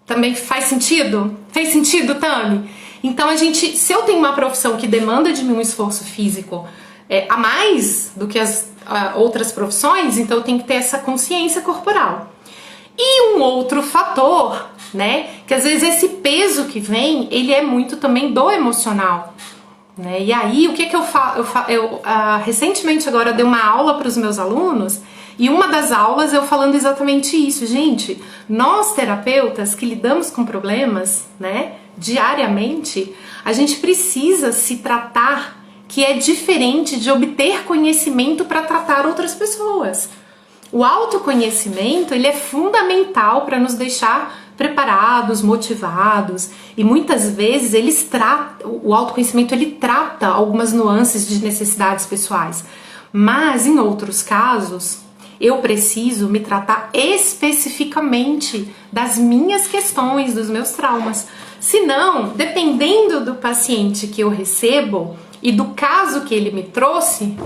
também faz sentido? Fez sentido, Tami? Então, se eu tenho uma profissão que demanda de mim um esforço físico a mais do que as outras profissões, então eu tenho que ter essa consciência corporal. E um outro fator, né, que às vezes esse peso que vem, ele é muito também do emocional, né? E aí, o que eu faço? Eu recentemente agora dei uma aula para os meus alunos, e uma das aulas eu falando exatamente isso. Gente, nós terapeutas que lidamos com problemas, né, diariamente, a gente precisa se tratar, que é diferente de obter conhecimento para tratar outras pessoas. O autoconhecimento, ele é fundamental para nos deixar preparados, motivados, e muitas vezes o autoconhecimento ele trata algumas nuances de necessidades pessoais, mas em outros casos eu preciso me tratar especificamente das minhas questões, dos meus traumas. Senão, dependendo do paciente que eu recebo e do caso que ele me trouxe,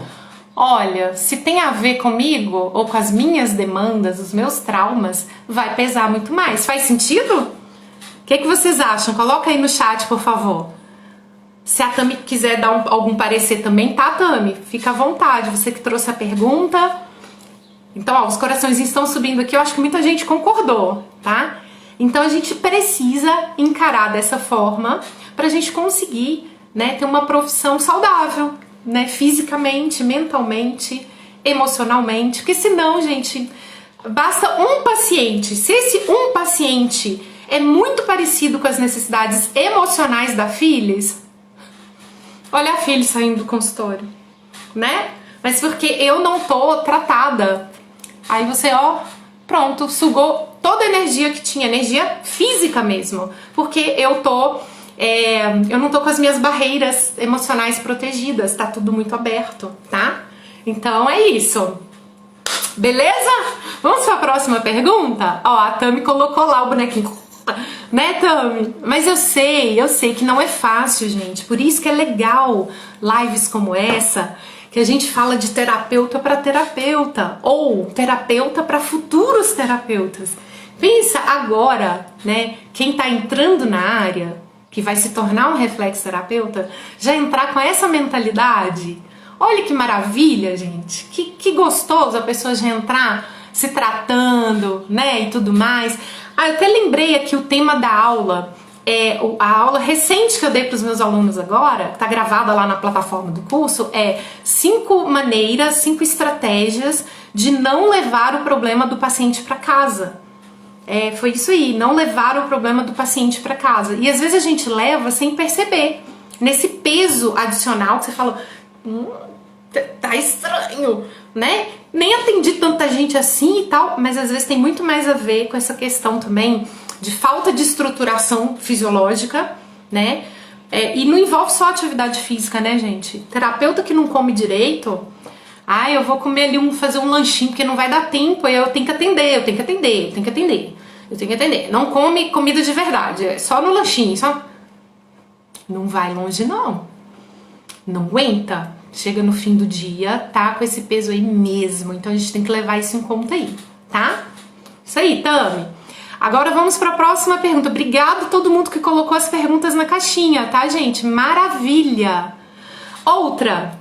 olha, se tem a ver comigo ou com as minhas demandas, os meus traumas, vai pesar muito mais. Faz sentido? O que vocês acham? Coloca aí no chat, por favor. Se a Tami quiser dar algum parecer também, tá, Tami? Fica à vontade, você que trouxe a pergunta. Então, ó, os coraçõezinhos estão subindo aqui, eu acho que muita gente concordou, tá? Então a gente precisa encarar dessa forma pra gente conseguir, né, ter uma profissão saudável, né, fisicamente, mentalmente, emocionalmente, porque senão, gente, basta um paciente, se esse um paciente é muito parecido com as necessidades emocionais da Phyllis, olha a Phyllis saindo do consultório, né? Mas porque eu não tô tratada, aí você, ó, pronto, sugou toda a energia que tinha, energia física mesmo, porque eu não tô com as minhas barreiras emocionais protegidas, tá tudo muito aberto, tá? Então é isso. Beleza? Vamos para a próxima pergunta? Ó, a Tami colocou lá o bonequinho, né, Tami? Mas eu sei que não é fácil, gente. Por isso que é legal lives como essa, que a gente fala de terapeuta para terapeuta, ou terapeuta para futuros terapeutas. Pensa agora, né, quem tá entrando na área, que vai se tornar um reflexoterapeuta, já entrar com essa mentalidade. Olha que maravilha, gente. Que gostoso a pessoa já entrar se tratando, né, e tudo mais. Eu até lembrei aqui o tema da aula. A aula recente que eu dei para os meus alunos agora, que tá gravada lá na plataforma do curso, 5 maneiras, 5 estratégias de não levar o problema do paciente para casa. Foi isso aí, não levar o problema do paciente para casa. E às vezes a gente leva sem perceber, nesse peso adicional que você fala, tá estranho, né? Nem atendi tanta gente assim e tal, mas às vezes tem muito mais a ver com essa questão também de falta de estruturação fisiológica, né? E não envolve só atividade física, né, gente? Terapeuta que não come direito, eu vou comer ali fazer um lanchinho porque não vai dar tempo, aí eu tenho que atender, eu tenho que atender, eu tenho que atender, eu tenho que atender. Não come comida de verdade, é só no lanchinho, só. Não vai longe, não. Não aguenta. Chega no fim do dia, tá com esse peso aí mesmo. Então a gente tem que levar isso em conta aí, tá? Isso aí, Tami. Agora vamos para a próxima pergunta. Obrigado a todo mundo que colocou as perguntas na caixinha, tá, gente? Maravilha! Outra.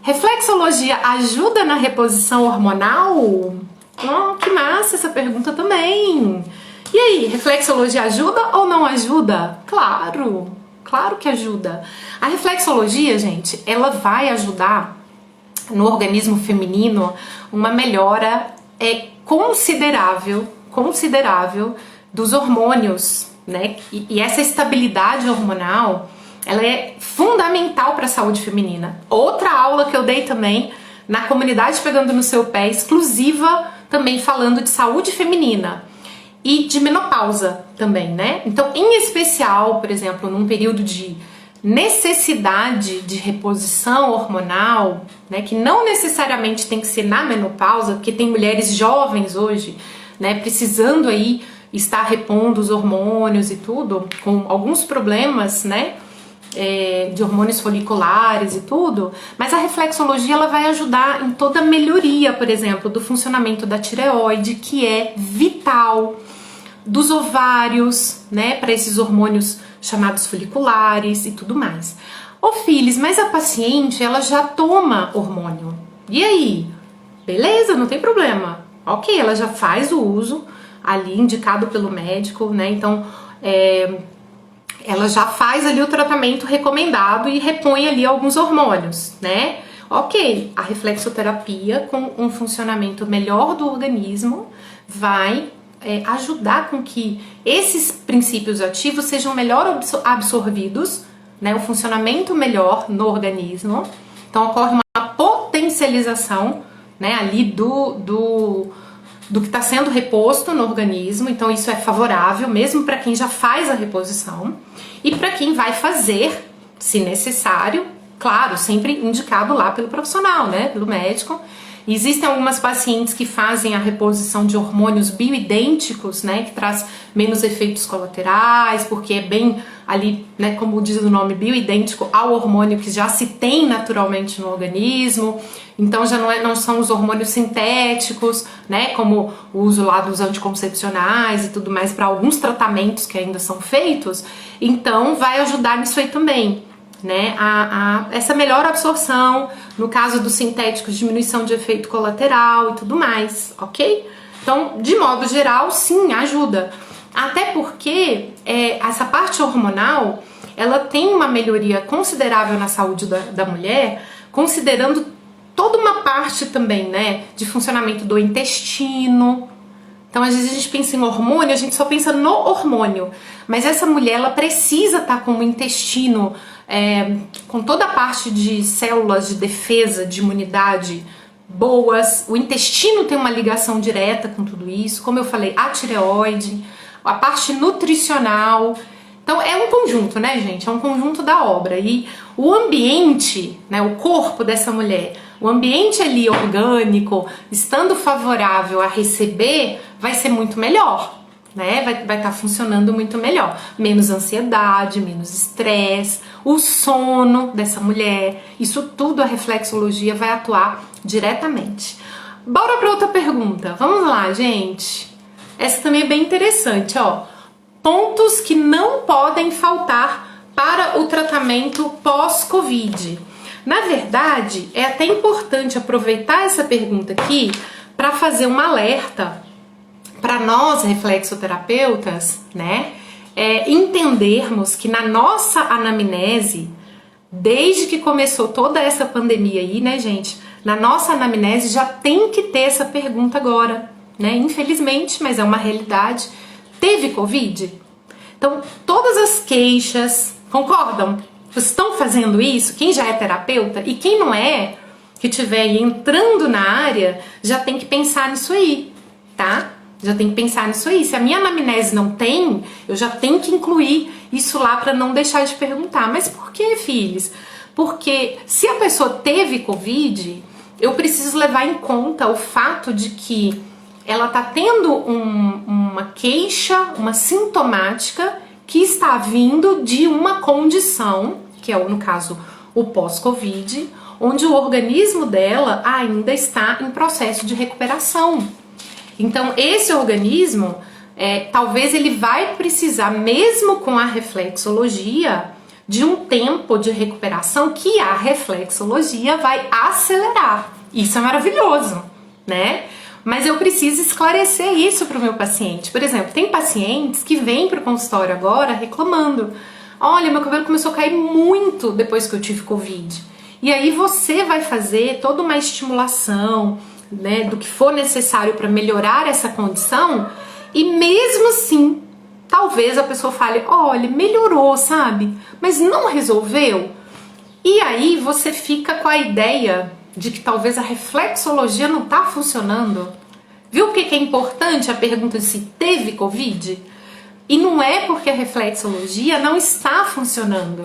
Reflexologia ajuda na reposição hormonal? Oh, que massa essa pergunta também. E aí, reflexologia ajuda ou não ajuda? Claro! Claro que ajuda. A reflexologia, gente, ela vai ajudar no organismo feminino uma melhora considerável dos hormônios, né? E essa estabilidade hormonal, ela é fundamental para a saúde feminina. Outra aula que eu dei também na comunidade Pegando no Seu Pé, exclusiva também falando de saúde feminina. E de menopausa também, né? Então, em especial, por exemplo, num período de necessidade de reposição hormonal, né? Que não necessariamente tem que ser na menopausa, porque tem mulheres jovens hoje, né? Precisando aí estar repondo os hormônios e tudo, com alguns problemas, né? De hormônios foliculares e tudo, mas a reflexologia ela vai ajudar em toda a melhoria, por exemplo, do funcionamento da tireoide, que é vital, dos ovários, né, para esses hormônios chamados foliculares e tudo mais. Ô filhos, mas a paciente, ela já toma hormônio. E aí? Beleza, não tem problema. Ok, ela já faz o uso ali indicado pelo médico, né, então ela já faz ali o tratamento recomendado e repõe ali alguns hormônios, né? Ok, a reflexoterapia com um funcionamento melhor do organismo vai ajudar com que esses princípios ativos sejam melhor absorvidos, né? O funcionamento melhor no organismo. Então ocorre uma potencialização, né? Ali do que está sendo reposto no organismo, então isso é favorável mesmo para quem já faz a reposição e para quem vai fazer, se necessário, claro, sempre indicado lá pelo profissional, né, pelo médico. Existem algumas pacientes que fazem a reposição de hormônios bioidênticos, né, que traz menos efeitos colaterais, porque é bem ali, né, como diz o nome, bioidêntico ao hormônio que já se tem naturalmente no organismo. Então já não são os hormônios sintéticos, né, como o uso lá dos anticoncepcionais e tudo mais para alguns tratamentos que ainda são feitos. Então vai ajudar nisso aí também, né, essa melhor absorção, no caso dos sintéticos, diminuição de efeito colateral e tudo mais, ok? Então, de modo geral, sim, ajuda. Até porque essa parte hormonal, ela tem uma melhoria considerável na saúde da mulher, considerando toda uma parte também, né, de funcionamento do intestino. Então, às vezes a gente pensa em hormônio, a gente só pensa no hormônio, mas essa mulher, ela precisa estar com o intestino com toda a parte de células de defesa, de imunidade boas. O intestino tem uma ligação direta com tudo isso, como eu falei, a tireoide, a parte nutricional. Então é um conjunto, né, gente? É um conjunto da obra. E o ambiente, né, o corpo dessa mulher, o ambiente ali orgânico, estando favorável a receber, vai ser muito melhor, né? Vai estar funcionando muito melhor. Menos ansiedade, menos estresse, o sono dessa mulher. Isso tudo a reflexologia vai atuar diretamente. Bora para outra pergunta. Vamos lá, gente. Essa também é bem interessante, ó. Pontos que não podem faltar para o tratamento pós-Covid. Na verdade, é até importante aproveitar essa pergunta aqui para fazer um alerta para nós reflexoterapeutas, né? Entendermos que na nossa anamnese, desde que começou toda essa pandemia aí, né, gente? Na nossa anamnese já tem que ter essa pergunta agora, né? Infelizmente, mas é uma realidade. Teve Covid? Então, todas as queixas, concordam? Vocês estão fazendo isso? Quem já é terapeuta e quem não é, que estiver entrando na área, já tem que pensar nisso aí, tá? Já tem que pensar nisso aí. Se a minha anamnese não tem, eu já tenho que incluir isso lá para não deixar de perguntar. Mas por que, filhos? Porque se a pessoa teve Covid, eu preciso levar em conta o fato de que ela está tendo uma queixa, uma sintomática que está vindo de uma condição, que é, no caso, o pós-Covid, onde o organismo dela ainda está em processo de recuperação. Então, esse organismo, talvez ele vai precisar, mesmo com a reflexologia, de um tempo de recuperação que a reflexologia vai acelerar. Isso é maravilhoso, né? Mas eu preciso esclarecer isso para o meu paciente. Por exemplo, tem pacientes que vêm para o consultório agora reclamando: olha, meu cabelo começou a cair muito depois que eu tive Covid. E aí você vai fazer toda uma estimulação, né, do que for necessário para melhorar essa condição, e mesmo assim, talvez a pessoa fale: olha, melhorou, sabe? Mas não resolveu. E aí você fica com a ideia de que talvez a reflexologia não está funcionando. Viu o que é importante a pergunta de se teve Covid? E não é porque a reflexologia não está funcionando.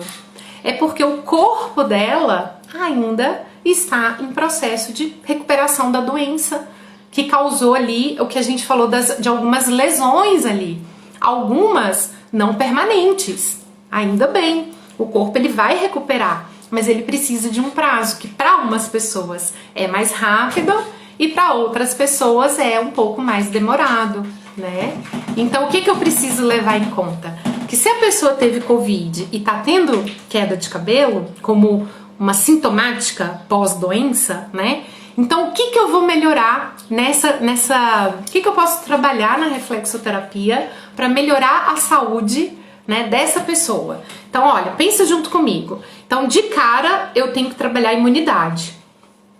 É porque o corpo dela ainda está em processo de recuperação da doença, que causou ali o que a gente falou de algumas lesões ali. Algumas não permanentes. Ainda bem, o corpo ele vai recuperar, mas ele precisa de um prazo que para umas pessoas é mais rápido e para outras pessoas é um pouco mais demorado, né? Então o que eu preciso levar em conta? Que se a pessoa teve Covid e tá tendo queda de cabelo, como uma sintomática pós-doença, né? Então o que eu vou melhorar o que eu posso trabalhar na reflexoterapia para melhorar a saúde, né, dessa pessoa? Então, olha, pensa junto comigo. Então, de cara, eu tenho que trabalhar a imunidade,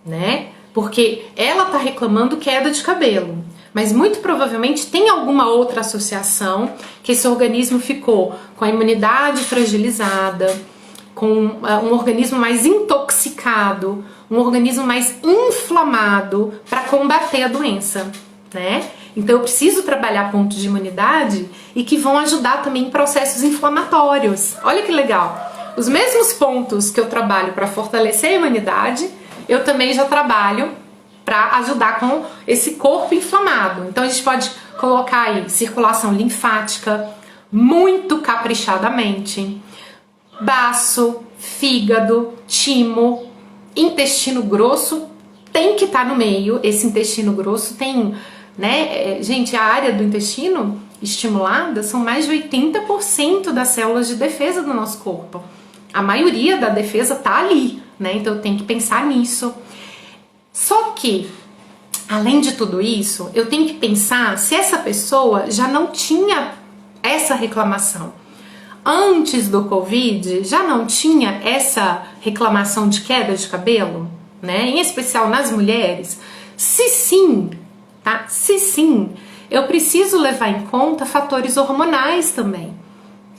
né? Porque ela tá reclamando queda de cabelo, mas muito provavelmente tem alguma outra associação que esse organismo ficou com a imunidade fragilizada, com um organismo mais intoxicado, um organismo mais inflamado para combater a doença, né? Então eu preciso trabalhar pontos de imunidade e que vão ajudar também em processos inflamatórios. Olha que legal! Os mesmos pontos que eu trabalho para fortalecer a imunidade, eu também já trabalho para ajudar com esse corpo inflamado. Então a gente pode colocar aí circulação linfática muito caprichadamente, baço, fígado, timo, intestino grosso tem que estar no meio. Esse intestino grosso tem, né, gente, a área do intestino estimulada são mais de 80% das células de defesa do nosso corpo. A maioria da defesa tá ali, né? Então eu tenho que pensar nisso. Só que, além de tudo isso, eu tenho que pensar se essa pessoa já não tinha essa reclamação. Antes do Covid, já não tinha essa reclamação de queda de cabelo, né? Em especial nas mulheres. Se sim, tá? Se sim, eu preciso levar em conta fatores hormonais também,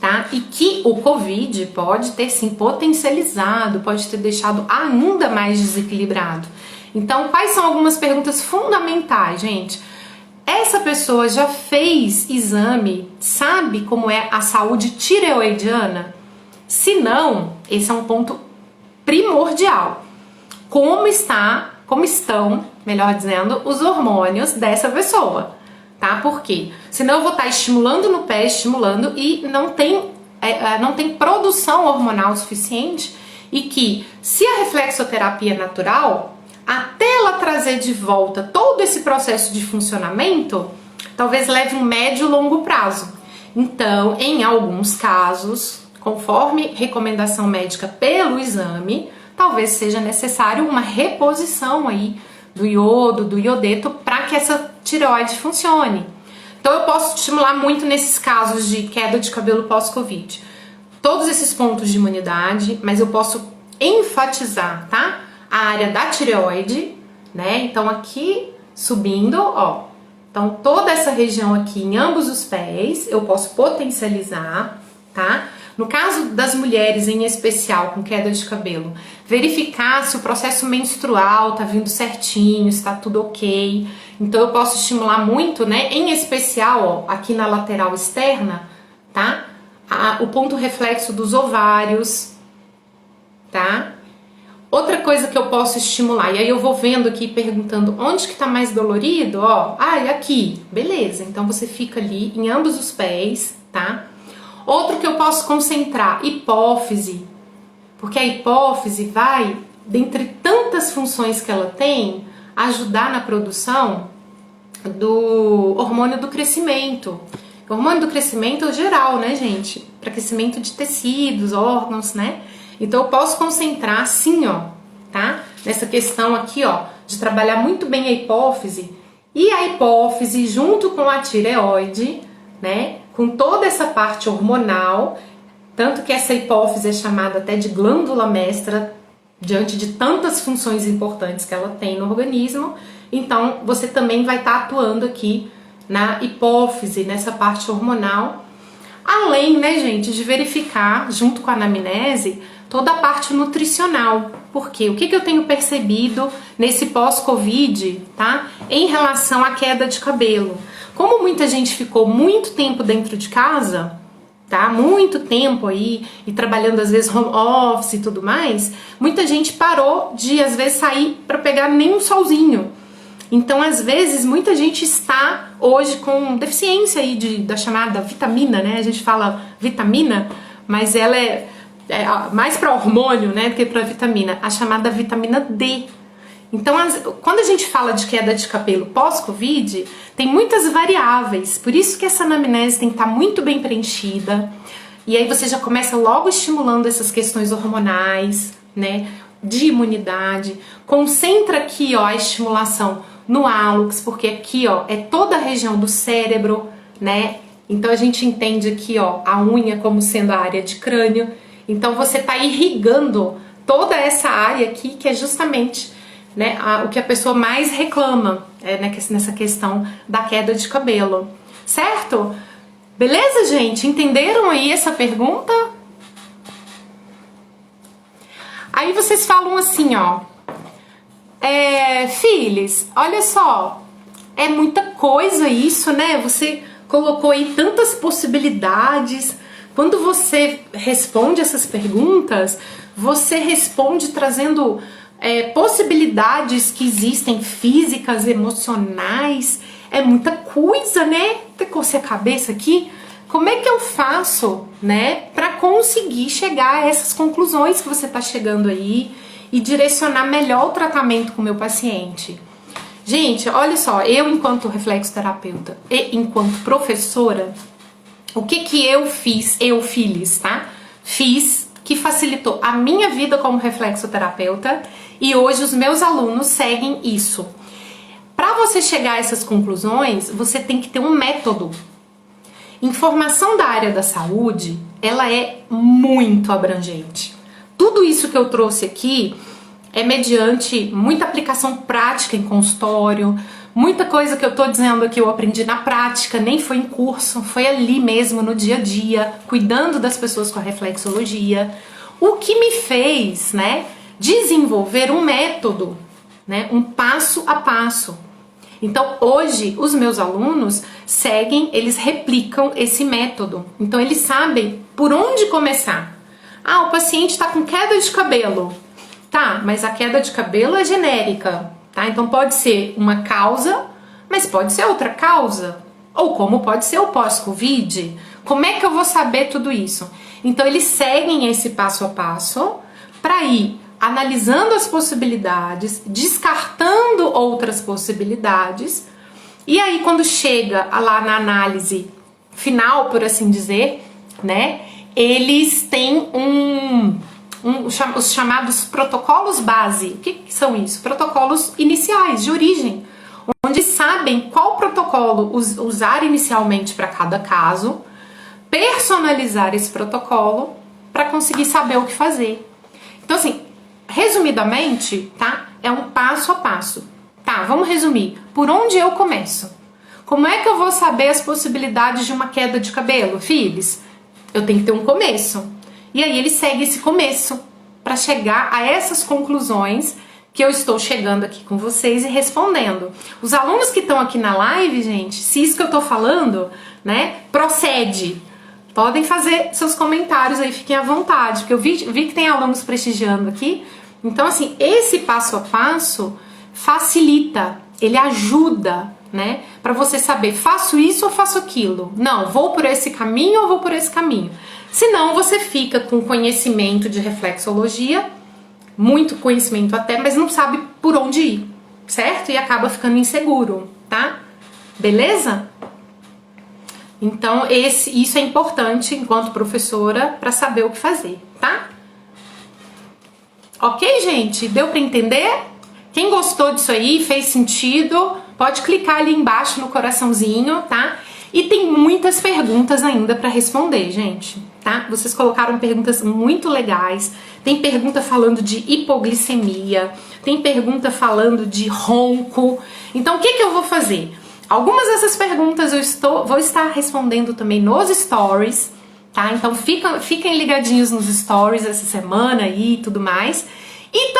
tá? E que o Covid pode ter sim potencializado, pode ter deixado ainda mais desequilibrado. Então, quais são algumas perguntas fundamentais, gente? Essa pessoa já fez exame, sabe como é a saúde tireoidiana? Se não, esse é um ponto primordial. Como estão, melhor dizendo, os hormônios dessa pessoa, tá? Por quê? Senão eu vou estar estimulando no pé, e não tem produção hormonal suficiente, e que, se a reflexoterapia é natural, até ela trazer de volta todo esse processo de funcionamento, talvez leve um médio e longo prazo. Então, em alguns casos, conforme recomendação médica pelo exame, talvez seja necessário uma reposição aí do iodo, do iodeto, para que essa tireoide funcione. Então eu posso estimular muito nesses casos de queda de cabelo pós-Covid. Todos esses pontos de imunidade, mas eu posso enfatizar, tá? A área da tireoide, né? Então aqui subindo, ó. Então toda essa região aqui em ambos os pés eu posso potencializar, tá? No caso das mulheres em especial com queda de cabelo, verificar se o processo menstrual tá vindo certinho, se tá tudo ok. Então eu posso estimular muito, né? Em especial, ó, aqui na lateral externa, tá? O ponto reflexo dos ovários, tá? Outra coisa que eu posso estimular, e aí eu vou vendo aqui, perguntando onde que tá mais dolorido, ó, aqui, beleza, então você fica ali em ambos os pés, tá? Outro que eu posso concentrar, hipófise, porque a hipófise vai, dentre tantas funções que ela tem, ajudar na produção do hormônio do crescimento. O hormônio do crescimento é geral, né, gente? Para crescimento de tecidos, órgãos, né? Então eu posso concentrar assim, ó, tá? Nessa questão aqui, ó, de trabalhar muito bem a hipófise. E a hipófise junto com a tireoide, né? Com toda essa parte hormonal, tanto que essa hipófise é chamada até de glândula mestra, diante de tantas funções importantes que ela tem no organismo. Então você também vai estar atuando aqui na hipófise, nessa parte hormonal. Além, né, gente, de verificar, junto com a anamnese, toda a parte nutricional. Porque o que eu tenho percebido nesse pós-Covid, tá? Em relação à queda de cabelo. Como muita gente ficou muito tempo dentro de casa, tá? Muito tempo aí, e trabalhando às vezes home office e tudo mais, muita gente parou de às vezes sair para pegar nem um solzinho. Então, às vezes, muita gente está hoje com deficiência aí da chamada vitamina, né? A gente fala vitamina, mas ela é mais para hormônio, né, do que para vitamina, a chamada vitamina D. Então, quando a gente fala de queda de cabelo pós-Covid, tem muitas variáveis, por isso que essa anamnese tem que estar muito bem preenchida, e aí você já começa logo estimulando essas questões hormonais, né, de imunidade, concentra aqui, ó, a estimulação no hálux, porque aqui, ó, é toda a região do cérebro, né, então a gente entende aqui, ó, a unha como sendo a área de crânio, então você tá irrigando toda essa área aqui, que é justamente, né, o que a pessoa mais reclama, né, nessa questão da queda de cabelo, certo? Beleza, gente? Entenderam aí essa pergunta? Aí vocês falam assim, ó, filhos, olha só, é muita coisa isso, né? Você colocou aí tantas possibilidades. Quando você responde essas perguntas, você responde trazendo possibilidades que existem, físicas, emocionais, é muita coisa, né? Até cocei a cabeça aqui. Como é que eu faço, né, para conseguir chegar a essas conclusões que você está chegando aí e direcionar melhor o tratamento com o meu paciente? Gente, olha só, eu enquanto reflexoterapeuta e enquanto professora, o que eu fiz, tá? Fiz que facilitou a minha vida como reflexoterapeuta e hoje os meus alunos seguem isso. Para você chegar a essas conclusões, você tem que ter um método. Informação da área da saúde, ela é muito abrangente. Tudo isso que eu trouxe aqui é mediante muita aplicação prática em consultório, muita coisa que eu tô dizendo aqui eu aprendi na prática, nem foi em curso, foi ali mesmo no dia a dia, cuidando das pessoas com a reflexologia. O que me fez, né, desenvolver um método, né, um passo a passo. Então, hoje, os meus alunos seguem, eles replicam esse método. Então, eles sabem por onde começar. O paciente está com queda de cabelo. Tá, mas a queda de cabelo é genérica, tá? Então, pode ser uma causa, mas pode ser outra causa. Ou como pode ser o pós-Covid. Como é que eu vou saber tudo isso? Então, eles seguem esse passo a passo para ir analisando as possibilidades, descartando outras possibilidades, e aí quando chega lá na análise final, por assim dizer, né, eles têm os chamados protocolos base. O que são isso? Protocolos iniciais, de origem, onde sabem qual protocolo usar inicialmente para cada caso, personalizar esse protocolo para conseguir saber o que fazer. Então, assim, resumidamente, tá? É um passo a passo. Tá, vamos resumir. Por onde eu começo? Como é que eu vou saber as possibilidades de uma queda de cabelo, filhos? eu tenho que ter um começo. E aí ele segue esse começo para chegar a essas conclusões que eu estou chegando aqui com vocês e respondendo. Os alunos que estão aqui na live, gente, se isso que eu tô falando, né, procede, podem fazer seus comentários aí, fiquem à vontade, porque eu vi que tem alunos prestigiando aqui. Então, assim, esse passo a passo facilita, ele ajuda, né, para você saber, faço isso ou faço aquilo? Não, vou por esse caminho ou vou por esse caminho? Senão você fica com conhecimento de reflexologia, muito conhecimento até, mas não sabe por onde ir, certo? E acaba ficando inseguro, tá? Beleza? Então, isso é importante enquanto professora para saber o que fazer, tá? Ok, gente? Deu para entender? Quem gostou disso aí, fez sentido, pode clicar ali embaixo no coraçãozinho, tá? E tem muitas perguntas ainda para responder, gente, tá? Vocês colocaram perguntas muito legais. Tem pergunta falando de hipoglicemia, tem pergunta falando de ronco. Então, o que eu vou fazer? Algumas dessas perguntas vou estar respondendo também nos stories, tá? Então, fiquem ligadinhos nos stories essa semana aí e tudo mais. E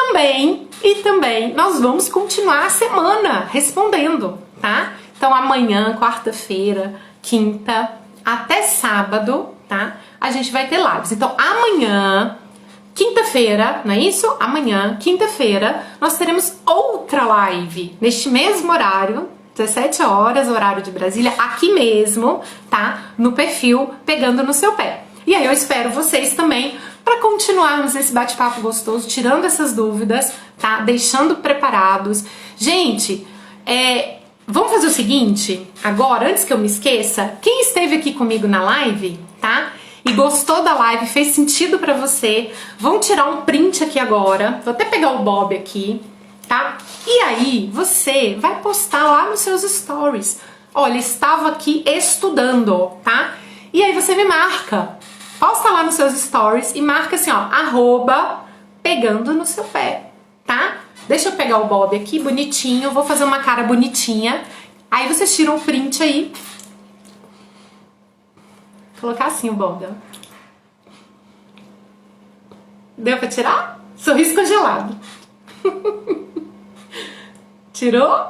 também nós vamos continuar a semana respondendo, tá? Então, amanhã, quarta-feira, quinta, até sábado, tá? A gente vai ter lives. Então, amanhã, quinta-feira, não é isso? Amanhã, quinta-feira, nós teremos outra live neste mesmo horário, 17 horas, horário de Brasília, aqui mesmo, tá? No perfil Pegando no Seu Pé. E aí eu espero vocês também para continuarmos esse bate-papo gostoso, tirando essas dúvidas, tá? Deixando preparados. Gente, vamos fazer o seguinte, agora, antes que eu me esqueça, quem esteve aqui comigo na live, tá? E gostou da live, fez sentido pra você, vamos tirar um print aqui agora, vou até pegar o Bob aqui, tá? E aí, você vai postar lá nos seus stories, olha, estava aqui estudando, tá? E aí você me marca, posta lá nos seus stories e marca assim, ó, @pegando no seu pé, tá? Deixa eu pegar o Bob aqui, bonitinho, vou fazer uma cara bonitinha, aí vocês tiram um print aí, colocar assim o Bob. Deu pra tirar? Sorriso congelado. Tirou?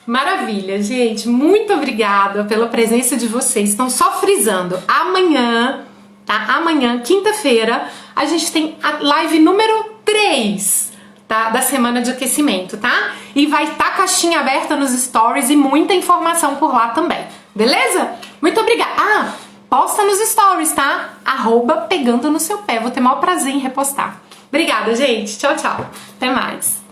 Maravilha, gente. Muito obrigada pela presença de vocês. Estão só frisando. Amanhã, tá? Amanhã, quinta-feira, a gente tem a live número 3, tá? Da semana de aquecimento, tá? E vai estar caixinha aberta nos stories e muita informação por lá também. Beleza? Muito obrigada. Posta nos stories, tá? @pegando no seu pé. Vou ter o maior prazer em repostar. Obrigada, gente. Tchau, tchau. Até mais.